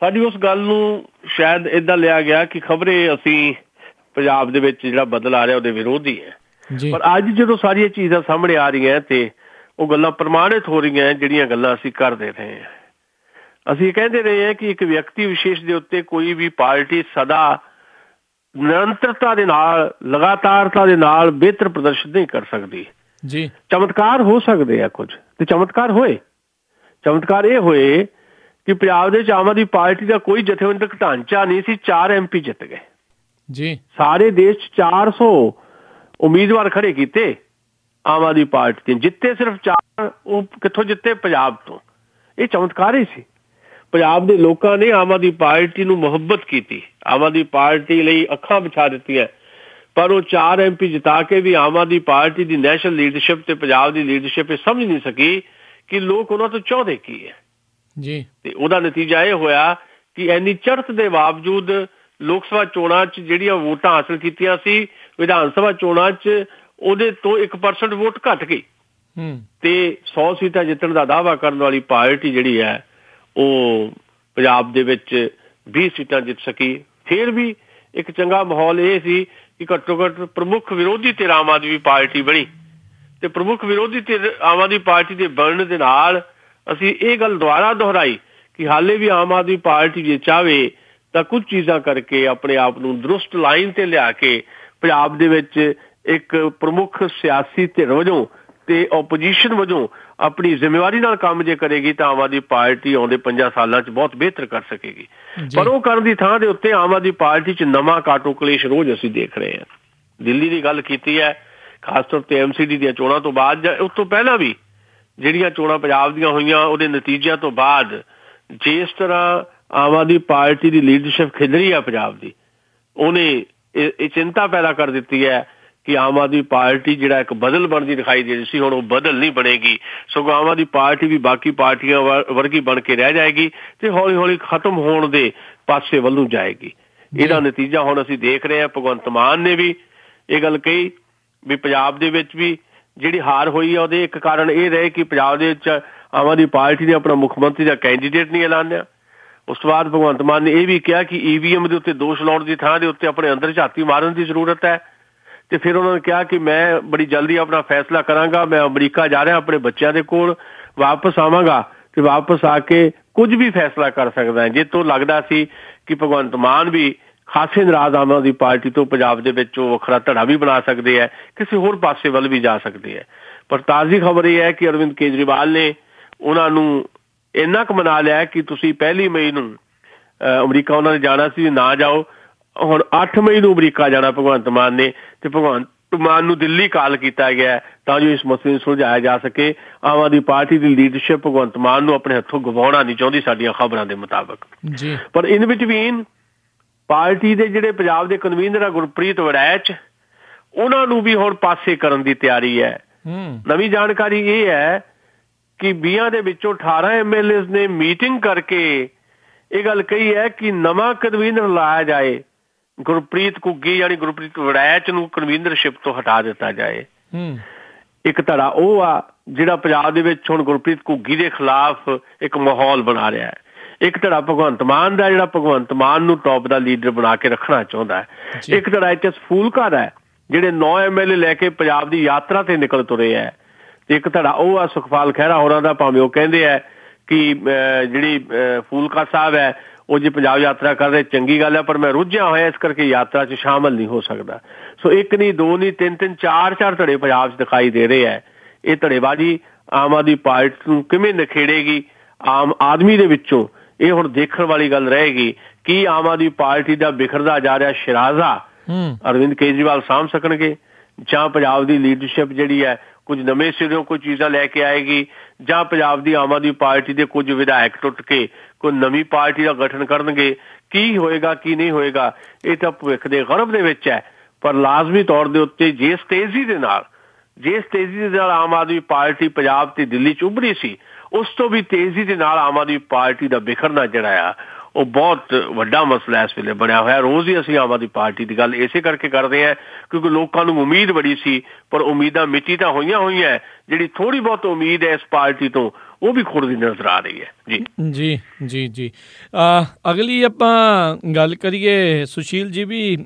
ਸਾਡੀ ਉਸ ਗੱਲ ਨੂੰ ਸ਼ਾਇਦ ਏਦਾਂ ਲਿਆ ਗਿਆ ਕਿ ਖਬਰੇ ਅਸੀਂ ਪੰਜਾਬ ਦੇ ਵਿੱਚ ਜਿਹੜਾ ਬਦਲ ਆ ਰਿਹਾ ਉਹਦੇ ਵਿਰੋਧੀ ਹੈ, ਪਰ ਅੱਜ ਜਦੋਂ ਸਾਰੀਆਂ ਚੀਜ਼ਾਂ ਸਾਹਮਣੇ ਆ ਰਹੀਆਂ ਤੇ ਉਹ ਗੱਲਾਂ ਪ੍ਰਮਾਣਿਤ ਹੋ ਰਹੀਆਂ ਜਿਹੜੀਆਂ ਗੱਲਾਂ ਅਸੀਂ ਕਰਦੇ ਰਹੇ ਹਾਂ। ਅਸੀਂ ਕਹਿੰਦੇ ਰਹੇ ਹਾਂ ਕਿ ਇੱਕ ਵਿਅਕਤੀ ਵਿਸ਼ੇਸ਼ ਦੇ ਉੱਤੇ ਕੋਈ ਵੀ ਪਾਰਟੀ ਸਦਾ ਨਿਰੰਤਰਤਾ ਦੇ ਨਾਲ, ਲਗਾਤਾਰਤਾ ਦੇ ਨਾਲ ਬਿਹਤਰ ਪ੍ਰਦਰਸ਼ਨ ਨਹੀਂ ਕਰ ਸਕਦੀ। ਜੀ, ਚਮਤਕਾਰ ਹੋ ਸਕਦੇ ਆ ਕੁਝ, ਤੇ ਚਮਤਕਾਰ ਹੋਏ। ਚਮਤਕਾਰ ਇਹ ਹੋਏ ਕਿ ਪੰਜਾਬ ਦੇ ਵਿੱਚ ਆਮ ਆਦਮੀ ਪਾਰਟੀ ਦਾ ਕੋਈ ਜਥੇਬੰਦਕ ਢਾਂਚਾ ਨਹੀਂ ਸੀ, 4 MP ਜਿੱਤ ਗਏ ਜੀ। ਸਾਰੇ ਦੇਸ਼ 'ਚ 400 ਉਮੀਦਵਾਰ ਖੜੇ ਕੀਤੇ ਆਮ ਆਦਮੀ ਪਾਰਟੀ ਨੇ, ਜਿੱਤੇ ਸਿਰਫ 4। ਉਹ ਕਿੱਥੋਂ ਜਿੱਤੇ? ਪੰਜਾਬ ਤੋਂ। ਇਹ ਚਮਤਕਾਰ ਹੀ ਸੀ। ਪੰਜਾਬ ਦੇ ਲੋਕਾਂ ਨੇ ਆਮ ਆਦਮੀ ਪਾਰਟੀ ਨੂੰ ਮੁਹੱਬਤ ਕੀਤੀ, ਆਮ ਆਦਮੀ ਪਾਰਟੀ ਲਈ ਅੱਖਾਂ ਵਿਛਾ ਦਿੱਤੀਆਂ, ਪਰ ਉਹ 4 MP ਜਿਤਾ ਕੇ ਵੀ ਆਮ ਆਦਮੀ ਪਾਰਟੀ ਦੀ ਨੈਸ਼ਨਲ ਲੀਡਰਸ਼ਿਪ ਤੇ ਪੰਜਾਬ ਦੀ ਲੀਡਰਸ਼ਿਪ ਇਹ ਸਮਝ ਨਹੀਂ ਸਕੀ ਕਿ ਲੋਕ ਉਹਨਾਂ ਤੋਂ ਚਾਹੁੰਦੇ ਕੀ ਹੈ ਜੀ। ਤੇ ਉਹਦਾ ਨਤੀਜਾ ਇਹ ਹੋਇਆ ਕਿ ਇੰਨੀ ਚੜ੍ਹਤ ਦੇ ਬਾਵਜੂਦ ਲੋਕ ਸਭਾ ਚੋਣਾਂ 'ਚ ਜਿਹੜੀਆਂ ਵੋਟਾਂ ਹਾਸਲ ਕੀਤੀਆਂ ਸੀ, ਵਿਧਾਨ ਸਭਾ ਚੋਣਾਂ 'ਚ ਉਹਦੇ ਤੋਂ 1% ਵੋਟ ਘੱਟ ਗਈ ਤੇ 100 ਸੀਟਾਂ ਜਿੱਤਣ ਦਾ ਦਾਅਵਾ ਕਰਨ ਵਾਲੀ ਪਾਰਟੀ ਜਿਹੜੀ ਹੈ ਉਹ ਪੰਜਾਬ ਦੇ ਵਿੱਚ 20 ਸੀਟਾਂ ਜਿੱਤ ਸਕੀ। ਫਿਰ ਵੀ ਇੱਕ ਚੰਗਾ ਮਾਹੌਲ ਇਹ ਸੀ ਕਿ ਘੱਟੋ ਘੱਟ ਪ੍ਰਮੁੱਖ ਵਿਰੋਧੀ ਧਿਰ ਆਮ ਆਦਮੀ ਪਾਰਟੀ ਬਣੀ ਤੇ ਪ੍ਰਮੁੱਖ ਵਿਰੋਧੀ ਧਿਰ ਆਮ ਆਦਮੀ ਪਾਰਟੀ ਦੇ ਬਣਨ ਦੇ ਨਾਲ ਅਸੀਂ ਇਹ ਗੱਲ ਦੁਬਾਰਾ ਦੁਹਰਾਈ ਕਿ ਹਾਲੇ ਵੀ ਆਮ ਆਦਮੀ ਪਾਰਟੀ ਜੇ ਚਾਹਵੇ ਤਾਂ ਕੁਝ ਚੀਜ਼ਾਂ ਕਰਕੇ ਆਪਣੇ ਆਪ ਨੂੰ ਦਰੁਸਤ ਲਾਈਨ ਤੇ ਲਿਆ ਕੇ ਪੰਜਾਬ ਦੇ ਵਿੱਚ ਇੱਕ ਪ੍ਰਮੁੱਖ ਸਿਆਸੀ ਧਿਰ ਵਜੋਂ ਤੇ ਓਪੋਜੀਸ਼ਨ ਵਜੋਂ ਆਪਣੀ ਜ਼ਿੰਮੇਵਾਰੀ ਨਾਲ ਕੰਮ ਜੇ ਕਰੇਗੀ ਤਾਂ ਆਮ ਆਦਮੀ ਪਾਰਟੀ ਆਉਂਦੇ 5 ਸਾਲਾਂ 'ਚ ਬਹੁਤ ਬਿਹਤਰ ਕਰ ਸਕੇਗੀ। ਪਰ ਉਹ ਕਰਨ ਦੀ ਥਾਂ ਦੇ ਉੱਤੇ ਆਮ ਆਦਮੀ ਪਾਰਟੀ 'ਚ ਨਵਾਂ ਕਾਟੋ ਕਲੇਸ਼ ਰੋਜ਼ ਅਸੀਂ ਦੇਖ ਰਹੇ ਹਾਂ। ਦਿੱਲੀ ਦੀ ਗੱਲ ਕੀਤੀ ਹੈ, ਖਾਸ ਤੌਰ ਤੇ MCD ਦੀਆਂ ਚੋਣਾਂ ਤੋਂ ਬਾਅਦ ਜਾਂ ਉਸ ਤੋਂ ਪਹਿਲਾਂ ਵੀ ਜਿਹੜੀਆਂ ਚੋਣਾਂ ਪੰਜਾਬ ਦੀਆਂ ਹੋਈਆਂ ਉਹਦੇ ਨਤੀਜਿਆਂ ਤੋਂ ਬਾਅਦ ਜਿਸ ਤਰ੍ਹਾਂ ਆਮ ਆਦਮੀ ਪਾਰਟੀ ਦੀ ਲੀਡਰਸ਼ਿਪ ਖਿਲਰੀ ਆ ਪੰਜਾਬ ਦੀ, ਉਹਨੇ ਇਹ ਚਿੰਤਾ ਪੈਦਾ ਕਰ ਦਿੱਤੀ ਹੈ ਕਿ ਆਮ ਆਦਮੀ ਪਾਰਟੀ ਜਿਹੜਾ ਇੱਕ ਬਦਲ ਬਣਦੀ ਦਿਖਾਈ ਦੇ ਰਹੀ ਸੀ, ਹੁਣ ਉਹ ਬਦਲ ਨਹੀਂ ਬਣੇਗੀ, ਸਗੋਂ ਆਮ ਆਦਮੀ ਪਾਰਟੀ ਵੀ ਬਾਕੀ ਪਾਰਟੀਆਂ ਵਰਗੀ ਬਣ ਕੇ ਰਹਿ ਜਾਏਗੀ ਤੇ ਹੌਲੀ ਹੌਲੀ ਖਤਮ ਹੋਣ ਦੇ ਪਾਸੇ ਵੱਲ ਨੂੰ ਜਾਏਗੀ। ਇਹਦਾ ਨਤੀਜਾ ਹੁਣ ਅਸੀਂ ਦੇਖ ਰਹੇ ਹਾਂ। ਭਗਵੰਤ ਮਾਨ ਨੇ ਵੀ ਇਹ ਗੱਲ ਕਹੀ ਵੀ ਪੰਜਾਬ ਦੇ ਵਿੱਚ ਵੀ ਜਿਹੜੀ ਹਾਰ ਹੋਈ ਹੈ ਉਹਦੇ ਇੱਕ ਕਾਰਨ ਇਹ ਰਹੇ ਕਿ ਪੰਜਾਬ ਦੇ ਵਿੱਚ ਆਮ ਆਦਮੀ ਪਾਰਟੀ ਨੇ ਆਪਣਾ ਮੁੱਖ ਮੰਤਰੀ ਦਾ ਕੈਂਡੀਡੇਟ ਨਹੀਂ ਐਲਾਨਿਆ। ਉਸ ਤੋਂ ਬਾਅਦ ਭਗਵੰਤ ਮਾਨ ਨੇ ਇਹ ਵੀ ਕਿਹਾ ਕਿ EVM ਦੇ ਉੱਤੇ ਦੋਸ਼ ਲਾਉਣ ਦੀ ਥਾਂ ਦੇ ਉੱਤੇ ਆਪਣੇ ਅੰਦਰ ਝਾਤੀ ਮਾਰਨ ਦੀ ਜ਼ਰੂਰਤ ਹੈ ਤੇ ਫਿਰ ਉਹਨਾਂ ਨੇ ਕਿਹਾ ਕਿ ਮੈਂ ਬੜੀ ਜਲਦੀ ਆਪਣਾ ਫੈਸਲਾ ਕਰਾਂਗਾ, ਮੈਂ ਅਮਰੀਕਾ ਜਾ ਰਿਹਾ, ਆਪਣੇ ਬੱਚਿਆਂ ਦੇ ਕੋਲ ਵਾਪਸ ਆਵਾਂਗਾ ਤੇ ਵਾਪਸ ਆ ਕੇ ਕੁਝ ਵੀ ਫੈਸਲਾ ਕਰ ਸਕਦਾ। ਜੇ ਤੋਂ ਲੱਗਦਾ ਸੀ ਕਿ ਭਗਵੰਤ ਮਾਨ ਵੀ ਖਾਸੇ ਨਾਰਾਜ਼ ਆਮ ਆਦਮੀ ਪਾਰਟੀ ਤੋਂ ਪੰਜਾਬ ਦੇ ਵਿੱਚ ਉਹ ਵੱਖਰਾ ਧੜਾ ਵੀ ਬਣਾ ਸਕਦੇ ਹੈ, ਕਿਸੇ ਹੋਰ ਪਾਸੇ ਵੱਲ ਵੀ ਜਾ ਸਕਦੇ ਹੈ। ਪਰ ਤਾਜ਼ੀ ਖਬਰ ਇਹ ਹੈ ਕਿ ਅਰਵਿੰਦ ਕੇਜਰੀਵਾਲ ਨੇ ਉਹਨਾਂ ਨੂੰ ਇੰਨਾ ਕੁ ਮਨਾ ਲਿਆ ਕਿ ਤੁਸੀਂ 1 ਮਈ ਨੂੰ ਅਮਰੀਕਾ ਉਹਨਾਂ ਨੇ ਜਾਣਾ ਸੀ, ਨਾ ਜਾਓ। ਹੁਣ 8 ਮਈ ਨੂੰ ਅਮਰੀਕਾ ਜਾਣਾ ਭਗਵੰਤ ਮਾਨ ਨੇ ਤੇ ਭਗਵੰਤ ਮਾਨ ਨੂੰ ਦਿੱਲੀ ਕਾਲ ਕੀਤਾ ਗਿਆ ਤਾਂ ਜੋ ਇਸ ਮਸਲੇ ਨੂੰ ਸੁਲਝਾਇਆ ਜਾ ਸਕੇ। ਆਮ ਆਦਮੀ ਪਾਰਟੀ ਦੀ ਲੀਡਰਸ਼ਿਪ ਭਗਵੰਤ ਮਾਨ ਨੂੰ ਆਪਣੇ ਹੱਥੋਂ ਗਵਾਉਣਾ ਨਹੀਂ ਚਾਹੁੰਦੀ ਸਾਡੀਆਂ ਖਬਰਾਂ ਦੇ ਮੁਤਾਬਕ। ਪਰ ਇਨ ਬਿਟਵੀਨ ਪਾਰਟੀ ਦੇ ਜਿਹੜੇ ਪੰਜਾਬ ਦੇ ਕਨਵੀਨਰ ਆ ਗੁਰਪ੍ਰੀਤ ਵੜੈਚ, ਉਹਨਾਂ ਨੂੰ ਵੀ ਹੁਣ ਪਾਸੇ ਕਰਨ ਦੀ ਤਿਆਰੀ ਹੈ। ਨਵੀਂ ਜਾਣਕਾਰੀ ਇਹ ਹੈ ਕਿ 20 ਦੇ ਵਿੱਚੋਂ 18 MLAs ਨੇ ਮੀਟਿੰਗ ਕਰਕੇ ਇਹ ਗੱਲ ਕਹੀ ਹੈ ਕਿ ਨਵਾਂ ਕਨਵੀਨਰ ਲਾਇਆ ਜਾਏ, ਗੁਰਪ੍ਰੀਤ ਘੁੱਗੀ ਯਾਨੀ ਗੁਰਪ੍ਰੀਤ ਵੜੈਚ ਨੂੰ ਕਨਵੀਨਰਸ਼ਿਪ ਤੋਂ ਹਟਾ ਦਿੱਤਾ ਜਾਏ। ਇੱਕ ਧੜਾ ਉਹ ਆ ਜਿਹੜਾ ਪੰਜਾਬ ਦੇ ਵਿੱਚ ਹੁਣ ਗੁਰਪ੍ਰੀਤ ਘੁੱਗੀ ਦੇ ਖਿਲਾਫ ਇੱਕ ਮਾਹੌਲ ਬਣਾ ਰਿਹਾ ਹੈ। ਇੱਕ ਧੜਾ ਭਗਵੰਤ ਮਾਨ ਦਾ, ਜਿਹੜਾ ਭਗਵੰਤ ਮਾਨ ਨੂੰ ਟੌਪ ਦਾ ਲੀਡਰ ਬਣਾ ਕੇ ਰੱਖਣਾ ਚਾਹੁੰਦਾ ਹੈ। ਇੱਕ ਧੜਾ HS ਫੂਲਕਾ ਦਾ, ਜਿਹੜੇ 9 MLA ਲੈ ਕੇ ਪੰਜਾਬ ਦੀ ਯਾਤਰਾ ਤੇ ਨਿਕਲ ਤੁਰੇ ਹੈ। ਤੇ ਇੱਕ ਧੜਾ ਉਹ ਆ ਸੁਖਪਾਲ ਖਹਿਰਾ ਹੋਰਾਂ ਦਾ, ਭਾਵੇਂ ਉਹ ਕਹਿੰਦੇ ਹੈ ਕਿ ਜਿਹੜੀ ਫੂਲਕਾ ਸਾਹਿਬ ਹੈ ਉਹ ਜੇ ਪੰਜਾਬ ਯਾਤਰਾ ਕਰ ਰਹੇ ਚੰਗੀ ਗੱਲ ਹੈ, ਪਰ ਮੈਂ ਰੁੱਝਿਆ ਹੋਇਆ ਇਸ ਕਰਕੇ ਯਾਤਰਾ 'ਚ ਸ਼ਾਮਲ ਨਹੀਂ ਹੋ ਸਕਦਾ। ਸੋ ਇੱਕ ਨਹੀਂ, ਦੋ ਨਹੀਂ, ਤਿੰਨ, ਚਾਰ ਧੜੇ ਪੰਜਾਬ 'ਚ ਦਿਖਾਈ ਦੇ ਰਹੇ ਹੈ। ਇਹ ਧੜੇਬਾਜ਼ੀ ਆਮ ਆਦਮੀ ਪਾਰਟੀ ਨੂੰ ਕਿਵੇਂ ਨਖੇੜੇਗੀ ਆਮ ਆਦਮੀ ਦੇ ਵਿੱਚੋਂ, ਇਹ ਹੁਣ ਦੇਖਣ ਵਾਲੀ ਗੱਲ ਰਹੇਗੀ। ਕੀ ਆਮ ਆਦਮੀ ਪਾਰਟੀ ਦਾ ਬਿਖਰਦਾ ਜਾ ਰਿਹਾ ਸ਼ਿਰਾਜ਼ਾ ਅਰਵਿੰਦ ਕੇਜਰੀਵਾਲ ਸਾਂਭ ਸਕਣਗੇ, ਜਾਂ ਪੰਜਾਬ ਦੀ ਲੀਡਰਸ਼ਿਪ ਜਿਹੜੀ ਹੈ ਕੁਝ ਨਵੇਂ ਸਿਰੋਂ ਕੋਈ ਚੀਜ਼ਾਂ ਲੈ ਕੇ ਆਏਗੀ, ਜਾਂ ਪੰਜਾਬ ਦੀ ਆਮ ਆਦਮੀ ਪਾਰਟੀ ਦੇ ਕੁਝ ਵਿਧਾਇਕ ਟੁੱਟ ਕੇ ਕੋਈ ਨਵੀਂ ਪਾਰਟੀ ਦਾ ਗਠਨ ਕਰਨਗੇ। ਕੀ ਹੋਏਗਾ ਕੀ ਨਹੀਂ ਹੋਏਗਾ ਇਹ ਤਾਂ ਭਵਿੱਖ ਦੇ ਗਰਭ ਦੇ ਵਿੱਚ ਹੈ। ਪਰ ਲਾਜ਼ਮੀ ਤੌਰ ਦੇ ਉੱਤੇ ਜਿਸ ਤੇਜ਼ੀ ਦੇ ਨਾਲ ਆਮ ਆਦਮੀ ਪਾਰਟੀ ਪੰਜਾਬ ਤੇ ਦਿੱਲੀ 'ਚ ਉੱਭਰੀ ਸੀ, ਉਸ ਤੋਂ ਵੀ ਤੇਜ਼ੀ ਦੇ ਨਾਲ ਆਮ ਆਦਮੀ ਪਾਰਟੀ ਦਾ ਬਿਖਰਨਾ ਜਿਹੜਾ ਆ ਉਹ ਬਹੁਤ ਵੱਡਾ ਮਸਲਾ ਇਸ ਵੇਲੇ ਬਣਿਆ ਹੋਇਆ। ਰੋਜ਼ ਹੀ ਅਸੀਂ ਆਮ ਆਦਮੀ ਪਾਰਟੀ ਦੀ ਗੱਲ ਇਸੇ ਕਰਕੇ ਕਰਦੇ ਹਾਂ ਕਿਉਂਕਿ ਲੋਕਾਂ ਨੂੰ ਉਮੀਦ ਬੜੀ ਸੀ, ਪਰ ਉਮੀਦਾਂ ਮਿੱਟੀ ਤਾਂ ਹੋਈਆਂ ਜਿਹੜੀ ਥੋੜੀ ਬਹੁਤ ਉਮੀਦ ਹੈ ਇਸ ਪਾਰਟੀ ਤੋਂ ਉਹ ਵੀ ਖੁਰਦੀ ਨਜ਼ਰ ਆ ਰਹੀ ਹੈ। ਜੀ ਜੀ ਜੀ ਅਗਲੀ ਆਪਾਂ ਗੱਲ ਕਰੀਏ ਸੁਸ਼ੀਲ ਜੀ, ਵੀ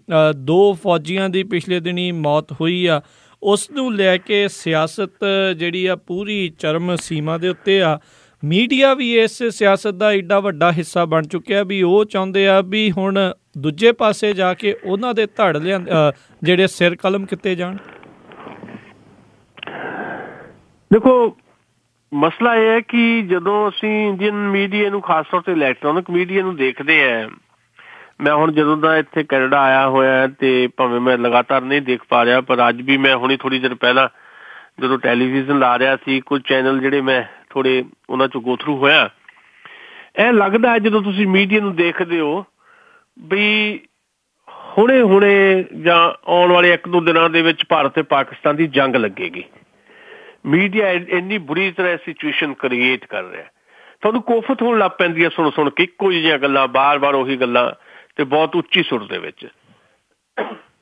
2 ਫੌਜੀਆਂ ਦੀ ਪਿਛਲੇ ਦਿਨੀ ਮੌਤ ਹੋਈ ਆ, ਉਸ ਨੂੰ ਲੈ ਕੇ ਸਿਆਸਤ ਜਿਹੜੀ ਆ ਪੂਰੀ ਚਰਮ ਸੀਮਾ ਦੇ ਉੱਤੇ ਆ। ਮੀਡੀਆ ਵੀ ਇਸ ਸਿਆਸਤ ਦਾ ਏਡਾ ਵੱਡਾ ਹਿੱਸਾ ਬਣ ਚੁੱਕਿਆ ਵੀ ਉਹ ਚਾਹੁੰਦੇ ਆ ਵੀ ਹੁਣ ਦੂਜੇ ਪਾਸੇ ਜਾ ਕੇ ਉਹਨਾਂ ਦੇ ਧੜ ਜਿਹੜੇ ਸਿਰ ਕਲਮ ਕੀਤੇ ਜਾਣ। ਦੇਖੋ, ਮਸਲਾ ਇਹ ਹੈ ਕਿ ਜਦੋਂ ਅਸੀਂ ਇੰਡੀਅਨ ਮੀਡੀਆ ਨੂੰ, ਖਾਸ ਤੌਰ ਤੇ ਇਲੈਕਟ੍ਰੋਨਿਕ ਮੀਡੀਆ ਨੂੰ ਦੇਖਦੇ ਹਾਂ, ਮੈਂ ਹੁਣ ਜਦੋਂ ਦਾ ਇੱਥੇ ਕੈਨੇਡਾ ਆਇਆ ਹੋਇਆ ਤੇ ਭਾਵੇਂ ਮੈਂ ਲਗਾਤਾਰ ਨਹੀਂ ਦੇਖ ਪਾ ਰਿਹਾ, ਪਰ ਅੱਜ ਵੀ ਮੈਂ ਹੁਣੀ ਥੋੜ੍ਹੀ ਦੇਰ ਪਹਿਲਾਂ ਜਦੋਂ ਟੈਲੀਵਿਜ਼ਨ ਲਾ ਰਿਹਾ ਸੀ, ਕੁਝ ਚੈਨਲ ਜਿਹੜੇ ਮੈਂ ਥੋੜੇ ਉਹਨਾਂ 'ਚੋਂ ਗੋ ਥਰੂ ਹੋਇਆ, ਇਹ ਲੱਗਦਾ ਹੈ ਜਦੋਂ ਤੁਸੀਂ ਮੀਡੀਆ ਨੂੰ ਦੇਖਦੇ ਹੋ ਵੀ ਹੁਣੇ ਜਾਂ ਆਉਣ ਵਾਲੇ 1-2 ਦਿਨਾਂ ਦੇ ਵਿੱਚ ਭਾਰਤ ਤੇ ਪਾਕਿਸਤਾਨ ਦੀ ਜੰਗ ਲੱਗੇਗੀ। ਮੀਡੀਆ ਇੰਨੀ ਬੁਰੀ ਤਰ੍ਹਾਂ ਸਿਚੁਏਸ਼ਨ ਕ੍ਰੀਏਟ ਕਰ ਰਿਹਾ, ਤੁਹਾਨੂੰ ਕੋਫਤ ਹੋਣ ਲੱਗ ਪੈਂਦੀ ਹੈ ਸੁਣ ਕੇ ਇੱਕੋ ਜਿਹੀਆਂ ਗੱਲਾਂ, ਬਾਰ-ਬਾਰ ਉਹੀ ਗੱਲਾਂ ਤੇ ਬਹੁਤ ਉੱਚੀ ਸੁਰ ਦੇ ਵਿੱਚ।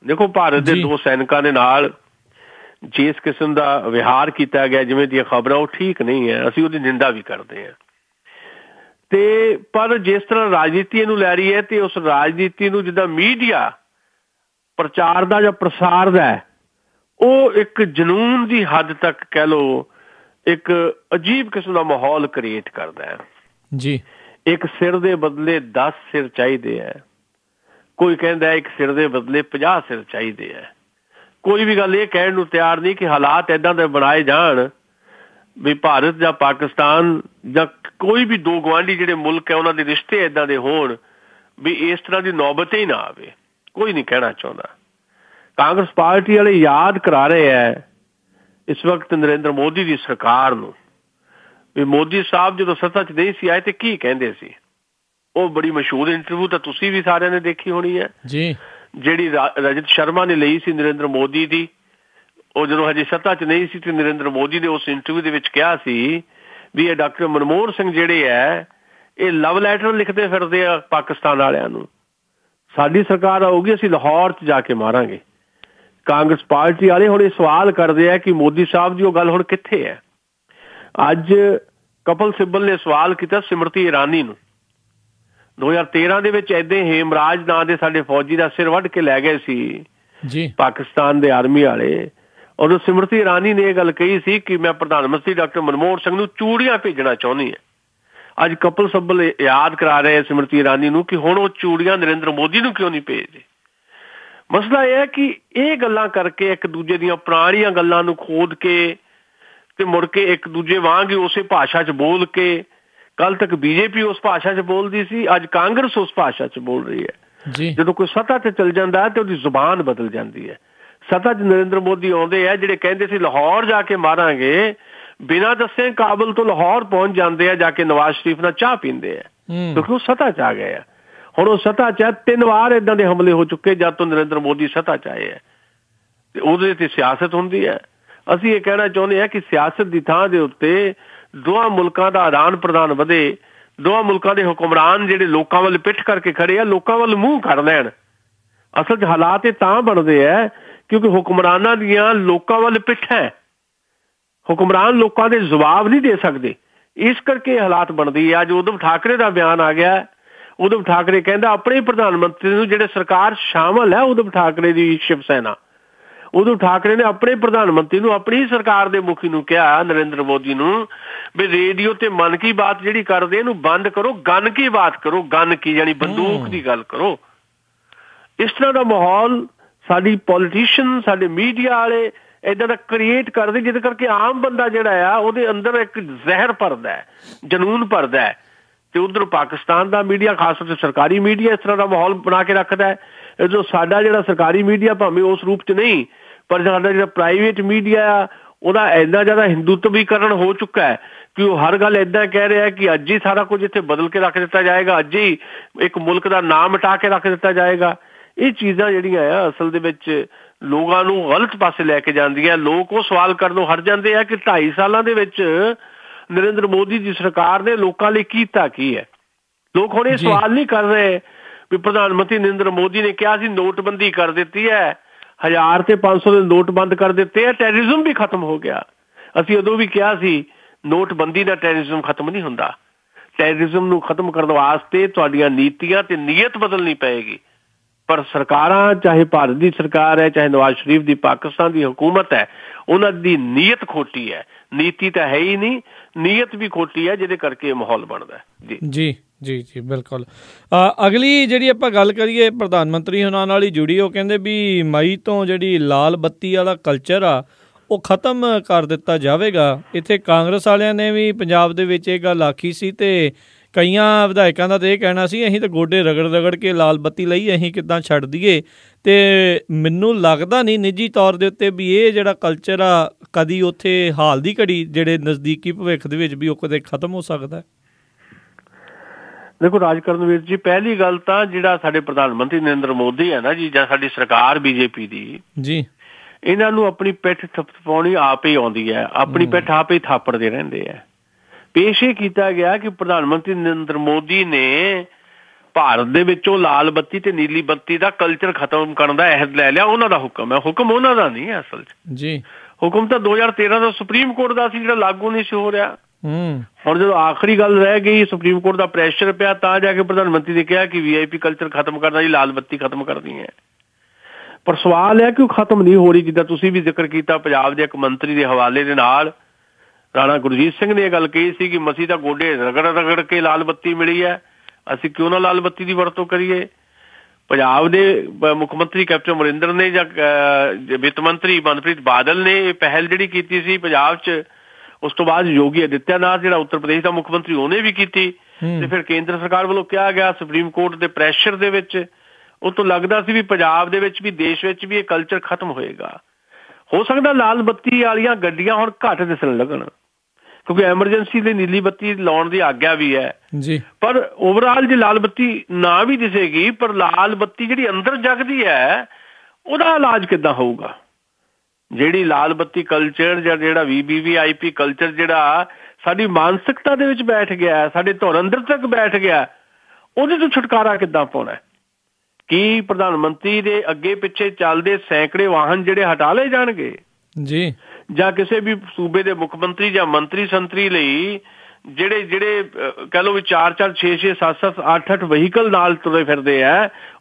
ਦੇਖੋ, ਭਾਰਤ ਦੇ 2 ਸੈਨਿਕਾਂ ਦੇ ਨਾਲ ਜਿਸ ਕਿਸਮ ਦਾ ਵਿਹਾਰ ਕੀਤਾ ਗਿਆ, ਜਿਵੇਂ ਦੀਆਂ ਖਬਰਾਂ, ਉਹ ਠੀਕ ਨਹੀਂ ਹੈ। ਅਸੀਂ ਉਹਦੀ ਨਿੰਦਾ ਵੀ ਕਰਦੇ ਹਾਂ ਤੇ ਪਰ ਜਿਸ ਤਰ੍ਹਾਂ ਰਾਜਨੀਤੀ ਇਹਨੂੰ ਲੈ ਰਹੀ ਹੈ ਤੇ ਉਸ ਰਾਜਨੀਤੀ ਨੂੰ ਜਿੱਦਾਂ ਮੀਡੀਆ ਪ੍ਰਚਾਰ ਦਾ ਜਾਂ ਪ੍ਰਸਾਰ ਦਾ, ਉਹ ਇੱਕ ਜਨੂਨ ਦੀ ਹੱਦ ਤੱਕ ਕਹਿ ਲਓ ਇੱਕ ਅਜੀਬ ਕਿਸਮ ਦਾ ਮਾਹੌਲ ਕ੍ਰੀਏਟ ਕਰਦਾ ਹੈ ਜੀ। ਇੱਕ ਸਿਰ ਦੇ ਬਦਲੇ 10 ਸਿਰ ਚਾਹੀਦੇ ਹੈ, ਕੋਈ ਕਹਿੰਦਾ ਇੱਕ ਸਿਰ ਦੇ ਬਦਲੇ 50 ਸਿਰ ਚਾਹੀਦੇ ਹੈ। ਕੋਈ ਵੀ ਗੱਲ ਇਹ ਕਹਿਣ ਨੂੰ ਤਿਆਰ ਨਹੀਂ ਕਿ ਹਾਲਾਤ ਏਦਾਂ ਦੇ ਬਣਾਏ ਜਾਣ ਵੀ ਭਾਰਤ ਜਾਂ ਪਾਕਿਸਤਾਨ ਜਾਂ ਕੋਈ ਵੀ 2 ਗੁਆਂਢੀ ਜਿਹੜੇ ਮੁਲਕ ਹੈ ਉਹਨਾਂ ਦੇ ਰਿਸ਼ਤੇ ਏਦਾਂ ਦੇ ਹੋਣ ਵੀ ਇਸ ਤਰ੍ਹਾਂ ਦੀ ਨੌਬਤ ਹੀ ਨਾ ਆਵੇ। ਕੋਈ ਨਹੀਂ ਕਹਿਣਾ ਚਾਹੁੰਦਾ। ਕਾਂਗਰਸ ਪਾਰਟੀ ਵਾਲੇ ਯਾਦ ਕਰਾ ਰਹੇ ਹੈ ਇਸ ਵਕਤ ਨਰਿੰਦਰ ਮੋਦੀ ਦੀ ਸਰਕਾਰ ਨੂੰ ਵੀ ਮੋਦੀ ਸਾਹਿਬ ਜਦੋਂ ਸੱਤਾ 'ਚ ਨਹੀਂ ਸੀ ਆਏ ਤੇ ਕੀ ਕਹਿੰਦੇ ਸੀ। ਉਹ ਬੜੀ ਮਸ਼ਹੂਰ ਇੰਟਰਵਿਊ ਤਾਂ ਤੁਸੀਂ ਵੀ ਸਾਰਿਆਂ ਨੇ ਦੇਖੀ ਹੋਣੀ ਹੈ ਜੀ, ਜਿਹੜੀ ਰਜਤ ਸ਼ਰਮਾ ਨੇ ਲਈ ਸੀ ਨਰਿੰਦਰ ਮੋਦੀ ਦੀ। ਉਹ ਜਦੋਂ ਹਜੇ ਸੱਤਾ 'ਚ ਨਹੀਂ ਸੀ ਤੇ ਨਰਿੰਦਰ ਮੋਦੀ ਨੇ ਉਸ ਇੰਟਰਵਿਊ ਦੇ ਵਿੱਚ ਕਿਹਾ ਸੀ ਵੀ ਇਹ ਡਾਕਟਰ ਮਨਮੋਹਨ ਸਿੰਘ ਜਿਹੜੇ ਹੈ ਇਹ ਲਵ ਲੈਟਰ ਲਿਖਦੇ ਫਿਰਦੇ ਆ ਪਾਕਿਸਤਾਨ ਵਾਲਿਆਂ ਨੂੰ, ਸਾਡੀ ਸਰਕਾਰ ਆਊਗੀ ਅਸੀਂ ਲਾਹੌਰ 'ਚ ਜਾ ਕੇ ਮਾਰਾਂਗੇ। ਕਾਂਗਰਸ ਪਾਰਟੀ ਵਾਲੇ ਹੁਣ ਇਹ ਸਵਾਲ ਕਰਦੇ ਆ ਕਿ ਮੋਦੀ ਸਾਹਿਬ ਦੀ ਉਹ ਗੱਲ ਹੁਣ ਕਿੱਥੇ ਹੈ। ਅੱਜ ਕਪਿਲ ਸਿੱਬਲ ਨੇ ਸਵਾਲ ਕੀਤਾ ਸਿਮਰਤੀ ਇਰਾਨੀ ਨੂੰ। 2013 ਦੇ ਵਿੱਚ ਏਦਾਂ ਹੇਮਰਾਜ ਨਾਂ ਦੇ ਸਾਡੇ ਫੌਜੀ ਦਾ ਸਿਰ ਵੱਢ ਕੇ ਲੈ ਗਏ ਸੀ ਜੀ ਪਾਕਿਸਤਾਨ ਦੇ ਆਰਮੀ ਵਾਲੇ। ਉਦੋਂ ਸਿਮਰਤੀ ਇਰਾਨੀ ਨੇ ਇਹ ਗੱਲ ਕਹੀ ਸੀ ਕਿ ਮੈਂ ਪ੍ਰਧਾਨ ਮੰਤਰੀ ਡਾਕਟਰ ਮਨਮੋਹਨ ਸਿੰਘ ਨੂੰ ਚੂੜੀਆਂ ਭੇਜਣਾ ਚਾਹੁੰਦੀ ਹਾਂ। ਅੱਜ ਕਪਿਲ ਸਿੱਬਲ ਯਾਦ ਕਰਾ ਰਹੇ ਸਿਮਰਤੀ ਇਰਾਨੀ ਨੂੰ ਕਿ ਹੁਣ ਉਹ ਚੂੜੀਆਂ ਨਰਿੰਦਰ ਮੋਦੀ ਨੂੰ ਕਿਉਂ ਨਹੀਂ ਭੇਜਦੇ। ਮਸਲਾ ਇਹ ਹੈ ਕਿ ਇਹ ਗੱਲਾਂ ਕਰਕੇ ਇੱਕ ਦੂਜੇ ਦੀਆਂ ਪੁਰਾਣੀਆਂ ਗੱਲਾਂ ਨੂੰ ਖੋਦ ਕੇ ਤੇ ਮੁੜ ਕੇ ਇੱਕ ਦੂਜੇ ਵਾਂਗ ਹੀ ਉਸੇ ਭਾਸ਼ਾ 'ਚ ਬੋਲ ਕੇ, ਕੱਲ ਤੱਕ ਬੀਜੇਪੀ ਉਸ ਭਾਸ਼ਾ 'ਚ ਬੋਲਦੀ ਸੀ, ਅੱਜ ਕਾਂਗਰਸ ਉਸ ਭਾਸ਼ਾ 'ਚ ਬੋਲ ਰਹੀ ਹੈ। ਜਦੋਂ ਕੋਈ ਸੱਤਾ 'ਤੇ ਚੱਲ ਜਾਂਦਾ ਹੈ ਤੇ ਉਹਦੀ ਜ਼ੁਬਾਨ ਬਦਲ ਜਾਂਦੀ ਹੈ। ਸੱਤਾ 'ਚ ਨਰਿੰਦਰ ਮੋਦੀ ਆਉਂਦੇ ਆ ਜਿਹੜੇ ਕਹਿੰਦੇ ਸੀ ਲਾਹੌਰ ਜਾ ਕੇ ਮਾਰਾਂਗੇ, ਬਿਨਾਂ ਦੱਸੇ ਕਾਬਲ ਤੋਂ ਲਾਹੌਰ ਪਹੁੰਚ ਜਾਂਦੇ ਆ, ਜਾ ਕੇ ਨਵਾਜ਼ ਸ਼ਰੀਫ ਨਾਲ ਚਾਹ ਪੀਂਦੇ ਆ ਕਿਉਂਕਿ ਉਹ ਸੱਤਾ 'ਚ ਆ ਗਏ ਆ। ਹੁਣ ਉਹ ਸੱਤਾ 'ਚ 3 ਵਾਰ ਏਦਾਂ ਦੇ ਹਮਲੇ ਹੋ ਚੁੱਕੇ ਜਦ ਤੋਂ ਨਰਿੰਦਰ ਮੋਦੀ ਸੱਤਾ 'ਚ ਆਏ ਆ। ਉਹਦੇ ਤੇ ਸਿਆਸਤ ਹੁੰਦੀ ਹੈ। ਅਸੀਂ ਇਹ ਕਹਿਣਾ ਚਾਹੁੰਦੇ ਹਾਂ ਕਿ ਸਿਆਸਤ ਦੀ ਥਾਂ ਦੇ ਉੱਤੇ ਦੋਵਾਂ ਮੁਲਕਾਂ ਦਾ ਆਦਾਨ ਪ੍ਰਦਾਨ ਵਧੇ, ਦੋਵਾਂ ਮੁਲਕਾਂ ਦੇ ਹੁਕਮਰਾਨ ਜਿਹੜੇ ਲੋਕਾਂ ਵੱਲ ਪਿੱਠ ਕਰਕੇ ਖੜੇ ਆ, ਲੋਕਾਂ ਵੱਲ ਮੂੰਹ ਕਰ ਲੈਣ। ਅਸਲ 'ਚ ਹਾਲਾਤ ਇਹ ਤਾਂ ਬਣਦੇ ਹੈ ਕਿਉਂਕਿ ਹੁਕਮਰਾਨਾਂ ਦੀਆਂ ਲੋਕਾਂ ਵੱਲ ਪਿੱਠ ਹੈ, ਹੁਕਮਰਾਨ ਲੋਕਾਂ ਦੇ ਜਵਾਬ ਨਹੀਂ ਦੇ ਸਕਦੇ, ਇਸ ਕਰਕੇ ਇਹ ਹਾਲਾਤ ਬਣਦੀ ਹੈ। ਅੱਜ ਉਧਵ ਠਾਕਰੇ ਦਾ ਬਿਆਨ ਆ ਗਿਆ। ਉਧਵ ਠਾਕਰੇ ਕਹਿੰਦਾ ਆਪਣੇ ਪ੍ਰਧਾਨ ਮੰਤਰੀ ਨੂੰ, ਜਿਹੜੇ ਸਰਕਾਰ ਸ਼ਾਮਲ ਹੈ ਉਧਵ ਠਾਕਰੇ ਦੀ ਸ਼ਿਵ ਸੈਨਾ, ਉਧਵ ਠਾਕਰੇ ਨੇ ਆਪਣੇ ਪ੍ਰਧਾਨ ਮੰਤਰੀ ਨੂੰ, ਆਪਣੀ ਸਰਕਾਰ ਦੇ ਮੁਖੀ ਨੂੰ ਕਿਹਾ, ਨਰਿੰਦਰ ਮੋਦੀ ਨੂੰ, ਵੀ ਰੇਡੀਓ ਤੇ ਮਨ ਕੀ ਬਾਤ ਜਿਹੜੀ ਕਰਦੇ ਇਹਨੂੰ ਬੰਦ ਕਰੋ, ਗਨ ਕੀ ਬਾਤ ਕਰੋ, ਗਨ ਕੀ ਯਾਨੀ ਬੰਦੂਕ ਦੀ ਗੱਲ ਕਰੋ। ਇਸ ਤਰ੍ਹਾਂ ਦਾ ਮਾਹੌਲ ਸਾਡੀ ਪੋਲੀਟੀਸ਼ੀਅਨ, ਸਾਡੇ ਮੀਡੀਆ ਵਾਲੇ ਏਦਾਂ ਦਾ ਕ੍ਰੀਏਟ ਕਰਦੇ, ਜਿਹਦੇ ਕਰਕੇ ਆਮ ਬੰਦਾ ਜਿਹੜਾ ਆ ਉਹਦੇ ਅੰਦਰ ਇੱਕ ਜ਼ਹਿਰ ਭਰਦਾ ਹੈ, ਜਨੂਨ ਭਰਦਾ ਹੈ। ਤੇ ਉਧਰ ਪਾਕਿਸਤਾਨ ਦਾ ਮੀਡੀਆ, ਖਾਸ ਤੌਰ ਤੇ ਸਰਕਾਰੀ ਮੀਡੀਆ, ਇਸ ਤਰ੍ਹਾਂ ਦਾ ਮਾਹੌਲ ਬਣਾ ਕੇ ਰੱਖਦਾ ਹੈ। ਜੋ ਸਾਡਾ ਜਿਹੜਾ ਸਰਕਾਰੀ ਮੀਡੀਆ ਭਾਵੇਂ ਉਸ ਰੂਪ 'ਚ ਨਹੀਂ, ਪਰ ਸਾਡਾ ਜਿਹੜਾ ਪ੍ਰਾਈਵੇਟ ਮੀਡੀਆ ਆ ਉਹਦਾ ਇੰਨਾ ਜ਼ਿਆਦਾ ਹਿੰਦੂਤਵੀਕਰਨ ਹੋ ਚੁੱਕਾ ਹੈ ਕਿ ਉਹ ਹਰ ਗੱਲ ਏਦਾਂ ਕਹਿ ਰਿਹਾ ਕਿ ਅੱਜ ਹੀ ਸਾਰਾ ਕੁਝ ਇੱਥੇ ਬਦਲ ਕੇ ਰੱਖ ਦਿੱਤਾ ਜਾਏਗਾ, ਅੱਜ ਹੀ ਇੱਕ ਮੁਲਕ ਦਾ ਨਾਮ ਮਿਟਾ ਕੇ ਰੱਖ ਦਿੱਤਾ ਜਾਏਗਾ। ਇਹ ਚੀਜ਼ਾਂ ਜਿਹੜੀਆਂ ਆ ਅਸਲ ਦੇ ਵਿੱਚ ਲੋਕਾਂ ਨੂੰ ਗਲਤ ਪਾਸੇ ਲੈ ਕੇ ਜਾਂਦੀਆਂ। ਲੋਕ ਉਹ ਸਵਾਲ ਕਰਨੋਂ ਹਟ ਜਾਂਦੇ ਆ ਕਿ 2.5 ਸਾਲਾਂ ਦੇ ਵਿੱਚ ਨਰਿੰਦਰ ਮੋਦੀ ਦੀ ਸਰਕਾਰ ਨੇ ਲੋਕਾਂ ਲਈ ਕੀਤਾ ਕੀ ਹੈ। ਲੋਕ ਹੁਣ ਇਹ ਸਵਾਲ ਨਹੀਂ ਕਰ ਰਹੇ ਵੀ ਪ੍ਰਧਾਨ ਮੰਤਰੀ ਨਰਿੰਦਰ ਮੋਦੀ ਨੇ ਕਿਹਾ ਸੀ ਨੋਟਬੰਦੀ ਕਰ ਦਿੱਤੀ ਹੈ, 1000 ਤੇ 500 ਦੇ ਨੋਟ ਬੰਦ ਕਰ ਦਿੱਤੇ ਆ, ਟੈਰਰਿਜ਼ਮ ਵੀ ਖਤਮ ਹੋ ਗਿਆ। ਅਸੀਂ ਉਦੋਂ ਵੀ ਕਿਹਾ ਸੀ ਨੋਟਬੰਦੀ ਨਾਲ ਟੈਰਰਿਜ਼ਮ ਖਤਮ ਨਹੀਂ ਹੁੰਦਾ। ਟੈਰਰਿਜ਼ਮ ਨੂੰ ਖਤਮ ਕਰਨ ਵਾਸਤੇ ਤੁਹਾਡੀਆਂ ਨੀਤੀਆਂ ਤੇ ਨੀਅਤ ਬਦਲਣੀ ਪਏਗੀ। ਪਰ ਸਰਕਾਰਾਂ, ਚਾਹੇ ਭਾਰਤ ਦੀ ਸਰਕਾਰ ਹੈ, ਚਾਹੇ ਨਵਾਜ਼ ਸ਼ਰੀਫ ਦੀ ਪਾਕਿਸਤਾਨ ਦੀ ਹੁਕੂਮਤ ਹੈ, ਉਹਨਾਂ ਦੀ ਨੀਅਤ ਖੋਟੀ ਹੈ। ਨੀਤੀ ਤਾਂ ਹੈ ਹੀ ਨਹੀਂ, ਨੀਅਤ ਵੀ ਖੋਟੀ ਹੈ, ਜਿਹਦੇ ਕਰਕੇ ਮਾਹੌਲ ਬਣਦਾ। ਜੀ ਜੀ ਜੀ ਬਿਲਕੁਲ। ਅਗਲੀ ਜਿਹੜੀ ਆਪਾਂ ਗੱਲ ਕਰੀਏ ਪ੍ਰਧਾਨ ਮੰਤਰੀ ਹੁਣਾਂ ਨਾਲ ਹੀ ਜੁੜੀ, ਉਹ ਕਹਿੰਦੇ ਵੀ ਮਈ ਤੋਂ ਜਿਹੜੀ ਲਾਲ ਬੱਤੀ ਵਾਲਾ ਕਲਚਰ ਆ ਉਹ ਖਤਮ ਕਰ ਦਿੱਤਾ ਜਾਵੇਗਾ। ਇੱਥੇ ਕਾਂਗਰਸ ਵਾਲਿਆਂ ਨੇ ਵੀ ਪੰਜਾਬ ਦੇ ਵਿੱਚ ਇਹ ਗੱਲ ਆਖੀ ਸੀ ਤੇ ਕਈਆਂ ਵਿਧਾਇਕਾਂ ਦਾ ਤਾਂ ਇਹ ਕਹਿਣਾ ਸੀ ਅਸੀਂ ਤਾਂ ਗੋਡੇ ਰਗੜ ਕੇ ਲਾਲ ਬੱਤੀ ਲਈ, ਅਸੀਂ ਕਿੱਦਾਂ ਛੱਡ ਦਈਏ। ਅਤੇ ਮੈਨੂੰ ਲੱਗਦਾ ਨਹੀਂ ਨਿੱਜੀ ਤੌਰ ਦੇ ਉੱਤੇ ਵੀ ਇਹ ਜਿਹੜਾ ਕਲਚਰ ਆ ਕਦੀ ਉੱਥੇ ਹਾਲ ਦੀ ਘੜੀ ਜਿਹੜੇ ਨਜ਼ਦੀਕੀ ਭਵਿੱਖ ਦੇ ਵਿੱਚ ਵੀ ਉਹ ਕਦੇ ਖਤਮ ਹੋ ਸਕਦਾ। ਦੇਖੋ ਰਾਜਕਰਨਵੀਰ ਜੀ, ਪਹਿਲੀ ਗੱਲ ਤਾਂ ਜਿਹੜਾ ਸਾਡੇ ਪ੍ਰਧਾਨ ਮੰਤਰੀ ਨਰਿੰਦਰ ਮੋਦੀ ਹੈ ਨਾ ਜੀ, ਜਾਂ ਸਾਡੀ ਸਰਕਾਰ ਬੀਜੇਪੀ ਦੀ ਜੀ, ਇਹਨਾਂ ਨੂੰ ਆਪਣੀ ਪਿੱਠ ਥਪਥਪਾਉਣੀ ਆਪ ਹੀ ਆਉਂਦੀ ਹੈ, ਆਪਣੀ ਪਿੱਠ ਆਪ ਹੀ ਥਾਪੜਦੇ ਰਹਿੰਦੇ ਹੈ। ਪੇਸ਼ ਇਹ ਕੀਤਾ ਗਿਆ ਕਿ ਪ੍ਰਧਾਨ ਮੰਤਰੀ ਨਰਿੰਦਰ ਮੋਦੀ ਨੇ ਭਾਰਤ ਦੇ ਵਿੱਚੋਂ ਲਾਲ ਬੱਤੀ ਤੇ ਨੀਲੀ ਬੱਤੀ ਦਾ ਕਲਚਰ ਖਤਮ ਕਰਨ ਦਾ ਅਹਿਦ ਲੈ ਲਿਆ। ਉਹਨਾਂ ਦਾ ਹੁਕਮ ਹੈ, ਹੁਕਮ ਉਹਨਾਂ ਦਾ ਨਹੀਂ ਹੈ ਅਸਲ 'ਚ ਜੀ। ਹੁਕਮ ਤਾਂ 2013 ਦਾ ਸੁਪਰੀਮ ਕੋਰਟ ਦਾ ਸੀ, ਜਿਹੜਾ ਲਾਗੂ ਨਹੀਂ ਸੀ ਹੋ ਰਿਹਾ। ਹੁਣ ਜਦੋਂ ਆਖਰੀ ਗੱਲ ਰਹਿ ਗਈ, ਸੁਪਰੀਮ ਕੋਰਟ ਦਾ ਪ੍ਰੈਸ਼ਰ ਪਿਆ, ਤਾਂ ਜਾ ਕੇ ਪ੍ਰਧਾਨ ਮੰਤਰੀ ਨੇ ਕਿਹਾ ਕਿ VIP ਕਲਚਰ ਖਤਮ ਕਰਨਾ ਜੀ, ਲਾਲ ਬੱਤੀ ਖਤਮ ਕਰਨੀ ਹੈ। ਪਰ ਸਵਾਲ ਹੈ ਕਿ ਉਹ ਖਤਮ ਨਹੀਂ ਹੋ ਰਹੀ। ਜਿੱਦਾਂ ਤੁਸੀਂ ਵੀ ਜ਼ਿਕਰ ਕੀਤਾ ਪੰਜਾਬ ਦੇ ਇੱਕ ਮੰਤਰੀ ਦੇ ਹਵਾਲੇ ਦੇ ਨਾਲ, ਰਾਣਾ ਗੁਰਜੀਤ ਸਿੰਘ ਨੇ ਇਹ ਗੱਲ ਕਹੀ ਸੀ ਕਿ ਮਸੀਂ ਤਾਂ ਗੋਡੇ ਰਗੜ ਕੇ ਲਾਲ ਬੱਤੀ ਮਿਲੀ ਹੈ, ਅਸੀਂ ਕਿਉਂ ਨਾ ਲਾਲ ਬੱਤੀ ਦੀ ਵਰਤੋਂ ਕਰੀਏ। ਪੰਜਾਬ ਦੇ ਮੁੱਖ ਮੰਤਰੀ ਕੈਪਟਨ ਅਮਰਿੰਦਰ ਨੇ ਜਾਂ ਵਿੱਤ ਮੰਤਰੀ ਮਨਪ੍ਰੀਤ ਬਾਦਲ ਨੇ ਇਹ ਪਹਿਲ ਜਿਹੜੀ ਕੀਤੀ ਸੀ ਪੰਜਾਬ 'ਚ, ਉਸ ਤੋਂ ਬਾਅਦ ਯੋਗੀ ਆਦਿੱਤਿਆਨਾਥ ਜਿਹੜਾ ਉੱਤਰ ਪ੍ਰਦੇਸ਼ ਦਾ ਮੁੱਖ ਮੰਤਰੀ, ਉਹਨੇ ਵੀ ਕੀਤੀ। ਤੇ ਫਿਰ ਕੇਂਦਰ ਸਰਕਾਰ ਵੱਲੋਂ ਕਿਹਾ ਗਿਆ ਸੁਪਰੀਮ ਕੋਰਟ ਦੇ ਪ੍ਰੈਸ਼ਰ ਦੇ ਵਿੱਚ, ਉਹ ਤੋਂ ਲੱਗਦਾ ਸੀ ਵੀ ਪੰਜਾਬ ਦੇ ਵਿੱਚ ਵੀ, ਦੇਸ਼ ਵਿੱਚ ਵੀ ਇਹ ਕਲਚਰ ਖਤਮ ਹੋਏਗਾ। ਹੋ ਸਕਦਾ ਲਾਲ ਬੱਤੀ ਵਾਲੀਆਂ ਗੱਡੀਆਂ ਹੁਣ ਘੱਟ ਦਿਸਣ ਲੱਗਣ, ਕਿਉਂਕਿ ਐਮਰਜੈਂਸੀ ਲਈ ਨੀਲੀ ਬੱਤੀ ਲਾਉਣ ਦੀ ਆਗਿਆ ਵੀ ਹੈ ਜੀ। ਪਰ ਓਵਰਆਲ ਜੇ ਲਾਲ ਬੱਤੀ ਨਾ ਵੀ ਦਿਸੇਗੀ, ਪਰ ਲਾਲ ਬੱਤੀ ਜਿਹੜੀ ਅੰਦਰ ਜਗਦੀ ਹੈ ਉਹਦਾ ਇਲਾਜ ਕਿੱਦਾਂ ਹੋਊਗਾ। ਜਿਹੜੀ ਲਾਲ ਬੱਤੀ ਕਲਚਰ ਜਾਂ ਜਿਹੜਾ VVIP ਕਲਚਰ ਜਿਹੜਾ ਸਾਡੀ ਮਾਨਸਿਕਤਾ ਦੇ ਵਿੱਚ ਬੈਠ ਗਿਆ, ਸਾਡੇ ਧੁਰ ਅੰਦਰ ਤੱਕ ਬੈਠ ਗਿਆ, ਉਹਦੇ ਤੋਂ ਛੁਟਕਾਰਾ ਕਿੱਦਾਂ ਪਾਉਣਾ। ਕੀ ਪ੍ਰਧਾਨ ਮੰਤਰੀ ਦੇ ਅੱਗੇ ਪਿੱਛੇ ਚੱਲਦੇ ਸੈਂਕੜੇ ਵਾਹਨ ਜਿਹੜੇ ਹਟਾ ਲਏ ਜਾਣਗੇ ਜੀ, ਜਾਂ ਕਿਸੇ ਵੀ ਸੂਬੇ ਦੇ ਮੁੱਖ ਮੰਤਰੀ ਜਾਂ ਮੰਤਰੀ ਸੰਤਰੀ ਲਈ ਜਿਹੜੇ ਕਹਿ ਲਓ ਵੀ 4-4, 6-6, 7-7, 8-8 ਵਹੀਕਲ ਨਾਲ ਤੁਰੇ ਫਿਰਦੇ ਆ,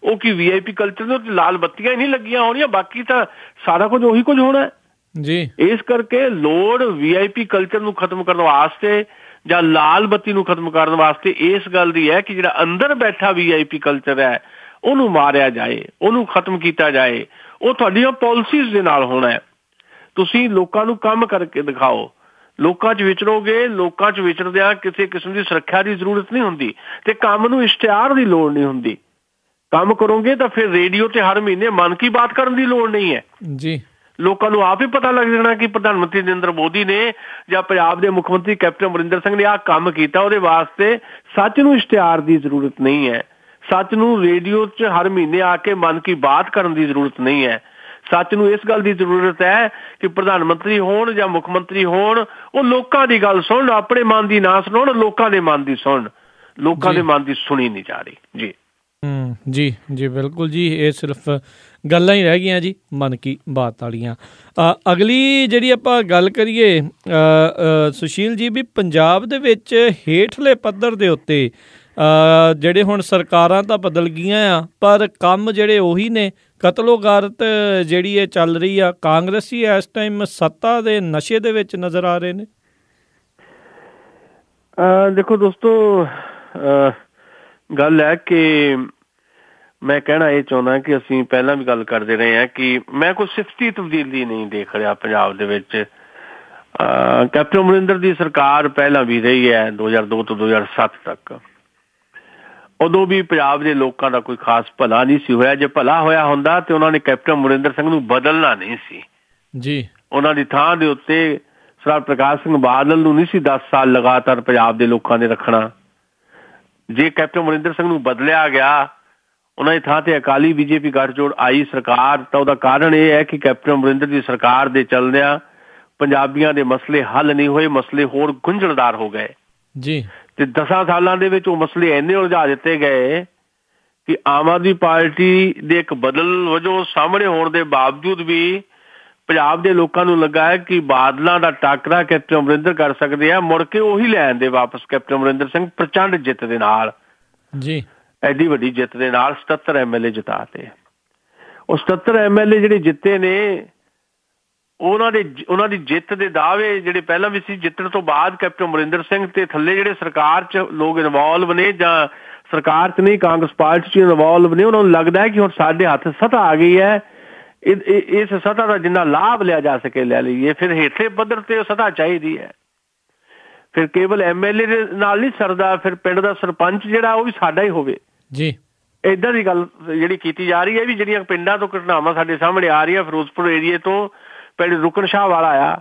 ਉਹ ਕੀ VIP ਕਲਚਰ ਦੇ ਲਾਲ ਬੱਤੀਆਂ ਹੀ ਨਹੀਂ ਲੱਗੀਆਂ ਹੋਣੀਆਂ, ਬਾਕੀ ਤਾਂ ਸਾਰਾ ਕੁਝ ਉਹੀ ਕੁਝ ਹੋਣਾ ਜੀ। ਇਸ ਕਰਕੇ ਲੋੜ VIP ਕਲਚਰ ਨੂੰ ਖਤਮ ਕਰਨ ਵਾਸਤੇ ਜਾਂ ਲਾਲ ਬੱਤੀ ਨੂੰ ਖਤਮ ਕਰਨ ਵਾਸਤੇ ਇਸ ਗੱਲ ਦੀ ਹੈ ਕਿ ਜਿਹੜਾ ਅੰਦਰ ਬੈਠਾ VIP ਕਲਚਰ ਹੈ ਉਹਨੂੰ ਮਾਰਿਆ ਜਾਏ, ਉਹਨੂੰ ਖਤਮ ਕੀਤਾ ਜਾਏ। ਉਹ ਤੁਹਾਡੀਆਂ ਪਾਲਿਸੀਜ਼ ਦੇ ਨਾਲ ਹੋਣਾ ਹੈ। ਤੁਸੀਂ ਲੋਕਾਂ ਨੂੰ ਕੰਮ ਕਰਕੇ ਦਿਖਾਓ, ਲੋਕਾਂ 'ਚ ਵਿਚਰੋਗੇ, ਲੋਕਾਂ 'ਚ ਵਿਚਰਦਿਆਂ ਕਿਸੇ ਕਿਸਮ ਦੀ ਸੁਰੱਖਿਆ ਦੀ ਜ਼ਰੂਰਤ ਨਹੀਂ ਹੁੰਦੀ ਤੇ ਕੰਮ ਨੂੰ ਇਸ਼ਤਿਹਾਰ ਦੀ ਲੋੜ ਨਹੀਂ ਹੁੰਦੀ। ਕੰਮ ਕਰੋਗੇ ਤਾਂ ਫਿਰ ਰੇਡੀਓ ਤੇ ਹਰ ਮਹੀਨੇ ਮਨ ਕੀ ਬਾਤ ਕਰਨ ਦੀ ਲੋੜ ਨਹੀਂ ਹੈ ਜੀ। ਲੋਕਾਂ ਨੂੰ ਆਪ ਹੀ ਪਤਾ ਲੱਗ ਜਾਣਾ ਕਿ ਪ੍ਰਧਾਨ ਮੰਤਰੀ ਨਰਿੰਦਰ ਮੋਦੀ ਨੇ ਜਾਂ ਪੰਜਾਬ ਦੇ ਮੁੱਖ ਮੰਤਰੀ ਕੈਪਟਨ ਅਮਰਿੰਦਰ ਸਿੰਘ ਨੇ ਆਹ ਕੰਮ ਕੀਤਾ। ਉਹਦੇ ਵਾਸਤੇ ਸੱਚ ਨੂੰ ਇਸ਼ਤਿਹਾਰ ਦੀ ਜ਼ਰੂਰਤ ਨਹੀਂ ਹੈ, ਸੱਚ ਨੂੰ ਰੇਡੀਓ 'ਚ ਹਰ ਮਹੀਨੇ ਆ ਕੇ ਮਨ ਕੀ ਬਾਤ ਕਰਨ ਦੀ ਜ਼ਰੂਰਤ ਨਹੀਂ ਹੈ। ਸੱਚ ਨੂੰ ਇਸ ਗੱਲ ਦੀ ਜ਼ਰੂਰਤ ਹੈ ਕਿ ਪ੍ਰਧਾਨ ਮੰਤਰੀ ਹੋਣ ਜਾਂ ਮੁੱਖ ਮੰਤਰੀ ਹੋਣ, ਉਹ ਲੋਕਾਂ ਦੀ ਗੱਲ ਸੁਣਨ, ਆਪਣੇ ਮਨ ਦੀ ਨਾ ਸੁਣਨ, ਲੋਕਾਂ ਦੇ ਮਨ ਦੀ ਸੁਣਨ। ਲੋਕਾਂ ਦੇ ਮਨ ਦੀ ਸੁਣੀ ਨਹੀਂ ਜਾ ਰਹੀ ਜੀ। ਜੀ ਜੀ ਬਿਲਕੁਲ ਜੀ, ਇਹ ਸਿਰਫ ਗੱਲਾਂ ਹੀ ਰਹਿ ਗਈਆਂ ਜੀ ਮਨ ਕੀ ਬਾਤ ਵਾਲੀਆਂ। ਅਗਲੀ ਜਿਹੜੀ ਆਪਾਂ ਗੱਲ ਕਰੀਏ ਸੁਸ਼ੀਲ ਜੀ, ਵੀ ਪੰਜਾਬ ਦੇ ਵਿੱਚ ਹੇਠਲੇ ਪੱਧਰ ਦੇ ਉੱਤੇ ਜਿਹੜੇ ਹੁਣ ਸਰਕਾਰਾਂ ਤਾਂ ਬਦਲ ਗਈਆਂ ਆ, ਪਰ ਕੰਮ ਜਿਹੜੇ ਉਹੀ ਨੇ। ਕਤਲੋਗਾਰਤ ਜਿਹੜੀ ਇਹ ਚੱਲ ਰਹੀ ਆ, ਕਾਂਗਰਸੀ ਇਸ ਟਾਈਮ ਸੱਤਾ ਦੇ ਨਸ਼ੇ ਦੇ ਵਿੱਚ ਨਜ਼ਰ ਆ ਰਹੇ ਨੇ। ਦੇਖੋ ਦੋਸਤੋ, ਗੱਲ ਹੈ ਕਿ ਮੈਂ ਕਹਿਣਾ ਇਹ ਚਾਹੁੰਦਾ ਕਿ ਅਸੀਂ ਪਹਿਲਾਂ ਵੀ ਗੱਲ ਕਰਦੇ ਰਹੇ ਹਾਂ ਕਿ ਮੈਂ ਕੋਈ ਸਿਫਤੀ ਤਬਦੀਲੀ ਨਹੀਂ ਦੇਖ ਰਿਹਾ ਪੰਜਾਬ ਦੇ ਵਿੱਚ। ਕੈਪਟਨ ਅਮਰਿੰਦਰ ਦੀ ਸਰਕਾਰ ਪਹਿਲਾਂ ਵੀ ਰਹੀ ਹੈ 2002 ਤੋਂ 2007 ਤੱਕ। ਉਦੋਂ ਵੀ ਪੰਜਾਬ ਦੇ ਲੋਕਾਂ ਦਾ ਕੋਈ ਖਾਸ ਭਲਾ ਨਹੀਂ ਸੀ ਹੋਇਆ। ਜੇ ਭਲਾ ਹੋਇਆ ਹੁੰਦਾ ਤੇ ਉਹਨਾਂ ਨੇ ਕੈਪਟਨ ਅਮਰਿੰਦਰ ਸਿੰਘ ਨੂੰ ਬਦਲਣਾ ਨਹੀਂ ਸੀ ਜੀ। ਉਹਨਾਂ ਦੀ ਥਾਂ ਦੇ ਉੱਤੇ ਸਰਦਾਰ ਪ੍ਰਕਾਸ਼ ਸਿੰਘ ਬਾਦਲ ਨੂੰ ਨਹੀਂ ਸੀ 10 ਸਾਲ ਲਗਾਤਾਰ ਪੰਜਾਬ ਦੇ ਲੋਕਾਂ ਨੇ ਰੱਖਣਾ। ਜੇ ਕੈਪਟਨ ਅਮਰਿੰਦਰ ਸਿੰਘ ਨੂੰ ਬਦਲਿਆ ਗਿਆ, ਉਹਨਾਂ ਦੀ ਥਾਂ ਤੇ ਅਕਾਲੀ ਬੀਜੇਪੀ ਗੱਠਜੋੜ ਆਈ ਸਰਕਾਰ, ਤਾਂ ਉਹਦਾ ਕਾਰਨ ਇਹ ਹੈ ਕਿ ਕੈਪਟਨ ਅਮਰਿੰਦਰ ਦੀ ਸਰਕਾਰ ਦੇ ਚੱਲਦਿਆਂ ਪੰਜਾਬੀਆਂ ਦੇ ਮਸਲੇ ਹੱਲ ਨਹੀਂ ਹੋਏ, ਮਸਲੇ ਹੋਰ ਗੁੰਝਲਦਾਰ ਹੋ ਗਏ ਜੀ। ਤੇ 10 ਸਾਲਾਂ ਦੇ ਵਿੱਚ ਉਹ ਮਸਲੇ ਇੰਨੇ ਉਲਝਾ ਦਿੱਤੇ ਗਏ ਕਿ ਆਮ ਆਦਮੀ ਪਾਰਟੀ ਦੇ ਇੱਕ ਬਦਲ ਵਜੋਂ ਸਾਹਮਣੇ ਹੋਣ ਦੇ ਬਾਵਜੂਦ ਵੀ ਪੰਜਾਬ ਦੇ ਲੋਕਾਂ ਨੂੰ ਲੱਗਾ ਹੈ ਕਿ ਬਾਦਲਾਂ ਦਾ ਟਾਕਰਾ ਕੈਪਟਨ ਅਮਰਿੰਦਰ ਕਰ ਸਕਦੇ ਆ। ਮੁੜ ਕੇ ਉਹੀ ਲੈ ਆਂਦੇ ਵਾਪਸ ਕੈਪਟਨ ਅਮਰਿੰਦਰ ਸਿੰਘ ਪ੍ਰਚੰਡ ਜਿੱਤ ਦੇ ਨਾਲ ਜੀ, ਐਡੀ ਵੱਡੀ ਜਿੱਤ ਦੇ ਨਾਲ 77 MLA ਜਿਤਾਤੇ। ਉਹ 77 MLA ਜਿਹੜੇ ਜਿੱਤੇ ਨੇ, ਉਹਨਾਂ ਦੀ ਜਿੱਤ ਦੇ ਦਾਅਵੇ ਜਿਹੜੇ ਪਹਿਲਾਂ ਵੀ ਸੀ, ਜਿੱਤਣ ਤੋਂ ਬਾਅਦ ਕੈਪਟਨ ਅਮਰਿੰਦਰ ਸਿੰਘ ਤੇ ਥੱਲੇ ਜਿਹੜੇ ਸਰਕਾਰ 'ਚ ਲੋਕ ਇਨਵੋਲਵ ਨੇ ਜਾਂ ਸਰਕਾਰ 'ਚ ਨਹੀਂ ਕਾਂਗਰਸ ਪਾਰਟੀ 'ਚ ਇਨਵੋਲਵ ਨੇ, ਉਹਨਾਂ ਨੂੰ ਲੱਗਦਾ ਹੈ ਕਿ ਹੁਣ ਸਾਡੇ ਹੱਥ ਸੱਤਾ ਆ ਗਈ ਹੈ, ਇਸ ਸੱਤਾ ਦਾ ਜਿੰਨਾ ਲਾਭ ਲਿਆ ਜਾ ਸਕੇ ਲੈ ਲਈਏ। ਫਿਰ ਹੇਠਲੇ ਪੱਧਰ ਤੇ ਸੱਤਾ ਚਾਹੀਦੀ ਹੈ। ਫਿਰ ਕੇਵਲ MLA ਦੇ ਨਾਲ ਨਹੀਂ ਸਰਦਾ, ਫਿਰ ਪਿੰਡ ਦਾ ਸਰਪੰਚ ਜਿਹੜਾ ਉਹ ਵੀ ਸਾਡਾ ਹੀ ਹੋਵੇ ਜੀ। ਏਦਾਂ ਦੀ ਗੱਲ ਜਿਹੜੀ ਕੀਤੀ ਜਾ ਰਹੀ ਹੈ ਵੀ ਜਿਹੜੀਆਂ ਪਿੰਡਾਂ ਤੋਂ ਘਟਨਾਵਾਂ ਸਾਡੇ ਸਾਹਮਣੇ ਆ ਰਹੀਆਂ, ਫਿਰੋਜ਼ਪੁਰ ਏਰੀਏ ਤੋਂ ਪਿੰਡ ਰੁਕਣ ਸ਼ਾਹ ਵਾਲਾ ਆ,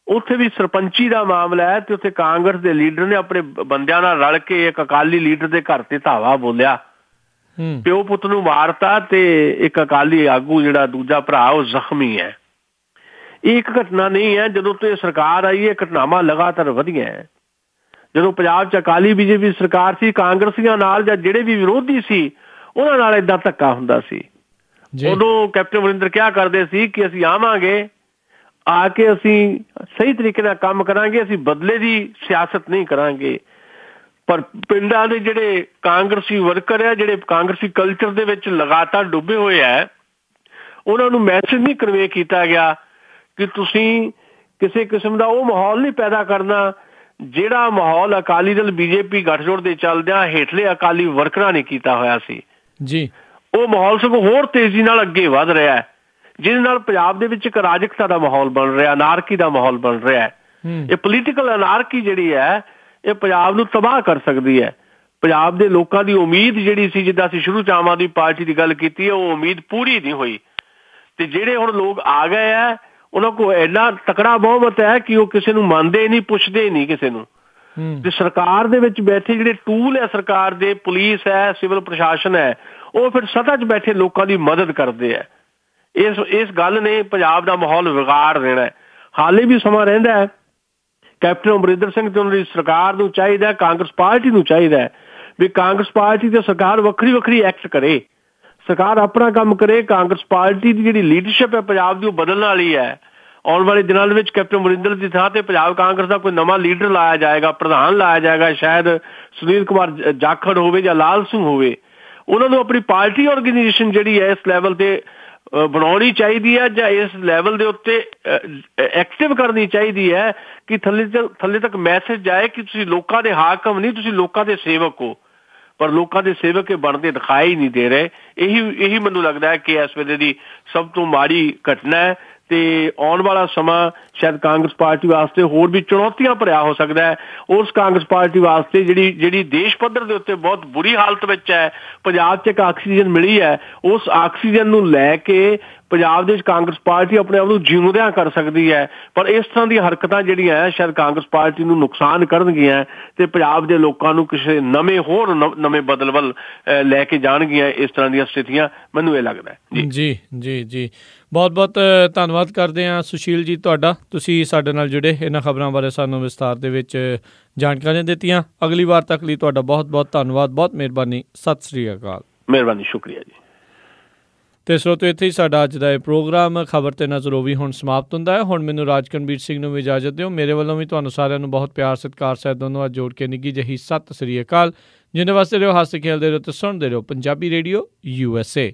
ਉੱਥੇ ਵੀ ਸਰਪੰਚੀ ਦਾ ਮਾਮਲਾ ਹੈ ਤੇ ਉੱਥੇ ਕਾਂਗਰਸ ਦੇ ਲੀਡਰ ਨੇ ਆਪਣੇ ਬੰਦਿਆਂ ਨਾਲ ਰਲ ਕੇ ਇੱਕ ਅਕਾਲੀ ਲੀਡਰ ਦੇ ਘਰ ਤੇ ਧਾਵਾ ਬੋਲਿਆ, ਪਿਓ ਪੁੱਤ ਨੂੰ ਮਾਰਤਾ ਤੇ ਇੱਕ ਅਕਾਲੀ ਆਗੂ ਜਿਹੜਾ ਦੂਜਾ ਭਰਾ ਉਹ ਜ਼ਖਮੀ ਹੈ। ਇਹ ਇੱਕ ਘਟਨਾ ਨਹੀਂ ਹੈ। ਜਦੋਂ ਤੋਂ ਇਹ ਸਰਕਾਰ ਆਈ ਹੈ ਘਟਨਾਵਾਂ ਲਗਾਤਾਰ ਵਧੀਆਂ ਹੈ। ਜਦੋਂ ਪੰਜਾਬ 'ਚ ਅਕਾਲੀ ਬੀਜੇਪੀ ਸਰਕਾਰ ਸੀ, ਕਾਂਗਰਸੀਆਂ ਨਾਲ ਜਾਂ ਜਿਹੜੇ ਵੀ ਵਿਰੋਧੀ ਸੀ ਉਹਨਾਂ ਨਾਲ ਏਦਾਂ ਧੱਕਾ ਹੁੰਦਾ ਸੀ। ਉਦੋਂ ਕੈਪਟਨ ਅਮਰਿੰਦਰ ਕਿਹਾ ਕਰਦੇ ਸੀ ਕਿ ਅਸੀਂ ਆਵਾਂਗੇ, ਆ ਕੇ ਅਸੀਂ ਸਹੀ ਤਰੀਕੇ ਨਾਲ ਕੰਮ ਕਰਾਂਗੇ, ਅਸੀਂ ਬਦਲੇ ਦੀ ਸਿਆਸਤ ਨਹੀਂ ਕਰਾਂਗੇ। ਪਰ ਪਿੰਡਾਂ ਦੇ ਜਿਹੜੇ ਕਾਂਗਰਸੀ ਵਰਕਰ ਆ, ਜਿਹੜੇ ਕਾਂਗਰਸੀ ਕਲਚਰ ਦੇ ਵਿੱਚ ਲਗਾਤਾਰ ਡੁੱਬੇ ਹੋਏ ਆ, ਉਹਨਾਂ ਨੂੰ ਮੈਸੇਜ ਨਹੀਂ ਕਨਵੇ ਕੀਤਾ ਗਿਆ ਕਿ ਤੁਸੀਂ ਕਿਸੇ ਕਿਸਮ ਦਾ ਉਹ ਮਾਹੌਲ ਨਹੀਂ ਪੈਦਾ ਕਰਨਾ ਜਿਹੜਾ ਮਾਹੌਲ ਅਕਾਲੀ ਦਲ ਬੀਜੇਪੀ ਗੱਠਜੋੜ ਦੇ ਚੱਲਦਿਆਂ ਹੇਠਲੇ ਅਕਾਲੀ ਵਰਕਰਾਂ ਨੇ ਕੀਤਾ ਹੋਇਆ ਸੀ ਜੀ। ਉਹ ਮਾਹੌਲ ਸਗੋਂ ਹੋਰ ਤੇਜ਼ੀ ਨਾਲ ਅੱਗੇ ਵਧ ਰਿਹਾ ਹੈ, ਜਿਹਦੇ ਨਾਲ ਪੰਜਾਬ ਦੇ ਵਿੱਚ ਇੱਕ ਅਰਾਜਕਤਾ ਦਾ ਮਾਹੌਲ ਬਣ ਰਿਹਾ, ਅਨਾਰਕੀ ਦਾ ਮਾਹੌਲ ਬਣ ਰਿਹਾ ਹੈ। ਇਹ ਪੋਲੀਟੀਕਲ ਅਨਾਰਕੀ ਜਿਹੜੀ ਹੈ ਇਹ ਪੰਜਾਬ ਨੂੰ ਤਬਾਹ ਕਰ ਸਕਦੀ ਹੈ। ਪੰਜਾਬ ਦੇ ਲੋਕਾਂ ਦੀ ਉਮੀਦ ਜਿਹੜੀ ਸੀ, ਜਿੱਦਾਂ ਅਸੀਂ ਸ਼ੁਰੂ 'ਚ ਆਮ ਆਦਮੀ ਪਾਰਟੀ ਦੀ ਗੱਲ ਕੀਤੀ ਹੈ, ਉਹ ਉਮੀਦ ਪੂਰੀ ਨਹੀਂ ਹੋਈ। ਤੇ ਜਿਹੜੇ ਹੁਣ ਲੋਕ ਆ ਗਏ ਆ ਉਹਨਾਂ ਕੋਲ ਇੰਨਾ ਤਕੜਾ ਬਹੁਮਤ ਹੈ ਕਿ ਉਹ ਕਿਸੇ ਨੂੰ ਮੰਨਦੇ ਨਹੀਂ, ਪੁੱਛਦੇ ਨਹੀਂ ਕਿਸੇ ਨੂੰ। ਤੇ ਸਰਕਾਰ ਦੇ ਵਿੱਚ ਬੈਠੇ ਜਿਹੜੇ ਟੂਲ ਹੈ ਸਰਕਾਰ ਦੇ, ਪੁਲਿਸ ਹੈ, ਸਿਵਲ ਪ੍ਰਸ਼ਾਸਨ ਹੈ, ਉਹ ਫਿਰ ਸੱਤਾ 'ਚ ਬੈਠੇ ਲੋਕਾਂ ਦੀ ਮਦਦ ਕਰਦੇ ਹੈ। ਇਸ ਗੱਲ ਨੇ ਪੰਜਾਬ ਦਾ ਮਾਹੌਲ ਵਿਗਾੜ ਦੇਣਾ ਹੈ। ਹਾਲੇ ਵੀ ਸਮਾਂ ਰਹਿੰਦਾ ਹੈ। ਕੈਪਟਨ ਅਮਰਿੰਦਰ ਸਿੰਘ ਤੇ ਉਹਨਾਂ ਦੀ ਸਰਕਾਰ ਨੂੰ ਚਾਹੀਦਾ, ਕਾਂਗਰਸ ਪਾਰਟੀ ਨੂੰ ਚਾਹੀਦਾ ਵੀ ਕਾਂਗਰਸ ਪਾਰਟੀ ਤੇ ਸਰਕਾਰ ਵੱਖਰੀ ਵੱਖਰੀ ਐਕਟ ਕਰੇ, ਸਰਕਾਰ ਆਪਣਾ ਕੰਮ ਕਰੇ। ਕਾਂਗਰਸ ਪਾਰਟੀ ਦੀ ਜਿਹੜੀ ਲੀਡਰਸ਼ਿਪ ਹੈ ਪੰਜਾਬ ਦੀ ਉਹ ਬਦਲਣ ਵਾਲੀ ਹੈ। ਆਉਣ ਵਾਲੇ ਦਿਨਾਂ ਦੇ ਵਿੱਚ ਕੈਪਟਨ ਅਮਰਿੰਦਰ ਦੀ ਥਾਂ ਤੇ ਪੰਜਾਬ ਕਾਂਗਰਸ ਦਾ ਕੋਈ ਨਵਾਂ ਲੀਡਰ ਲਾਇਆ ਜਾਏਗਾ, ਪ੍ਰਧਾਨ ਲਾਇਆ ਜਾਏਗਾ, ਸ਼ਾਇਦ ਸੁਨੀਲ ਕੁਮਾਰ ਜਾਖੜ ਹੋਵੇ ਜਾਂ ਲਾਲ ਸਿੰਘ ਹੋਵੇ। ਉਹਨਾਂ ਨੂੰ ਆਪਣੀ ਪਾਰਟੀ ਆਰਗੇਨਾਈਜੇਸ਼ਨ ਜਿਹੜੀ ਹੈ ਇਸ ਲੈਵਲ ਤੇ ਬਣਾਉਣੀ ਚਾਹੀਦੀ ਹੈ ਜਾਂ ਇਸ ਲੈਵਲ ਦੇ ਉੱਤੇ ਐਕਟਿਵ ਕਰਨੀ ਚਾਹੀਦੀ ਹੈ ਕਿ ਥੱਲੇ ਤੱਕ ਮੈਸੇਜ ਜਾਏ ਕਿ ਤੁਸੀਂ ਲੋਕਾਂ ਦੇ ਹਾਕਮ ਨਹੀਂ, ਤੁਸੀਂ ਲੋਕਾਂ ਦੇ ਸੇਵਕ ਹੋ। ਪਰ ਲੋਕਾਂ ਦੇ ਸੇਵਕ ਇਹ ਬਣਦੇ ਦਿਖਾਈ ਨਹੀਂ ਦੇ ਰਹੇ। ਇਹੀ ਮੈਨੂੰ ਲੱਗਦਾ ਹੈ ਕਿ ਇਸ ਵੇਲੇ ਦੀ ਸਭ ਤੋਂ ਮਾੜੀ ਘਟਨਾ ਹੈ। ਤੇ ਆਉਣ ਵਾਲਾ ਸਮਾਂ ਸ਼ਾਇਦ ਕਾਂਗਰਸ ਪਾਰਟੀ ਵਾਸਤੇ ਹੋਰ ਵੀ ਚੁਣੌਤੀਆਂ ਭਰਿਆ ਹੋ ਸਕਦਾ ਹੈ। ਉਸ ਕਾਂਗਰਸ ਪਾਰਟੀ ਵਾਸਤੇ ਜਿਹੜੀ ਦੇਸ਼ ਪੱਧਰ ਦੇ ਉੱਤੇ ਬਹੁਤ ਬੁਰੀ ਹਾਲਤ ਵਿੱਚ ਹੈ, ਪੰਜਾਬ 'ਚ ਇੱਕ ਆਕਸੀਜਨ ਮਿਲੀ ਹੈ, ਉਸ ਆਕਸੀਜਨ ਨੂੰ ਲੈ ਕੇ ਪੰਜਾਬ ਦੇ ਵਿੱਚ ਕਾਂਗਰਸ ਪਾਰਟੀ ਆਪਣੇ ਆਪ ਨੂੰ ਜਿਉਂਦਿਆਂ ਕਰ ਸਕਦੀ ਹੈ, ਪਰ ਇਸ ਤਰ੍ਹਾਂ ਦੀਆਂ ਹਰਕਤਾਂ ਜਿਹੜੀਆਂ ਹੈ ਸ਼ਾਇਦ ਕਾਂਗਰਸ ਪਾਰਟੀ ਨੂੰ ਨੁਕਸਾਨ ਕਰਨਗੀਆਂ ਤੇ ਪੰਜਾਬ ਦੇ ਲੋਕਾਂ ਨੂੰ ਕਿਸੇ ਨਵੇਂ ਹੋਰ ਨਵੇਂ ਬਦਲ ਵੱਲ ਲੈ ਕੇ ਜਾਣਗੀਆਂ ਇਸ ਤਰ੍ਹਾਂ ਦੀਆਂ ਸਥਿਤੀਆਂ, ਮੈਨੂੰ ਇਹ ਲੱਗਦਾ ਹੈ। ਜੀ ਜੀ ਜੀ ਬਹੁਤ ਬਹੁਤ ਧੰਨਵਾਦ ਕਰਦੇ ਹਾਂ ਸੁਸ਼ੀਲ ਜੀ ਤੁਹਾਡਾ, ਤੁਸੀਂ ਸਾਡੇ ਨਾਲ ਜੁੜੇ, ਇਹਨਾਂ ਖਬਰਾਂ ਬਾਰੇ ਸਾਨੂੰ ਵਿਸਥਾਰ ਦੇ ਵਿੱਚ ਜਾਣਕਾਰੀਆਂ ਦਿੱਤੀਆਂ। ਅਗਲੀ ਵਾਰ ਤੱਕ ਲਈ ਤੁਹਾਡਾ ਬਹੁਤ ਬਹੁਤ ਧੰਨਵਾਦ, ਬਹੁਤ ਮਿਹਰਬਾਨੀ, ਸਤਿ ਸ੍ਰੀ ਅਕਾਲ। ਮਿਹਰਬਾਨੀ, ਸ਼ੁਕਰੀਆ ਜੀ। ਤੇ ਸਰੋਤਿਓ, ਇੱਥੇ ਹੀ ਸਾਡਾ ਅੱਜ ਦਾ ਇਹ ਪ੍ਰੋਗਰਾਮ ਖਬਰ ਤੇ ਨਜ਼ਰ ਉਹ ਵੀ ਹੁਣ ਸਮਾਪਤ ਹੁੰਦਾ ਹੈ। ਹੁਣ ਮੈਨੂੰ ਰਾਜਕਨਵੀਰ ਸਿੰਘ ਨੂੰ ਵੀ ਇਜਾਜ਼ਤ ਦਿਓ। ਮੇਰੇ ਵੱਲੋਂ ਵੀ ਤੁਹਾਨੂੰ ਸਾਰਿਆਂ ਨੂੰ ਬਹੁਤ ਪਿਆਰ ਸਤਿਕਾਰ ਸਹਿਤ ਦੋਨੋਂ ਅੱਜ ਜੋੜ ਕੇ ਨਿੱਘੀ ਜਿਹੀ ਸਤਿ ਸ੍ਰੀ ਅਕਾਲ। ਜਿੰਨੇ ਵਾਸਤੇ ਰਹੋ, ਹੱਸ ਖੇਲਦੇ ਰਹੋ ਤੇ ਸੁਣਦੇ ਰਹੋ ਪੰਜਾਬੀ ਰੇਡੀਓ USA।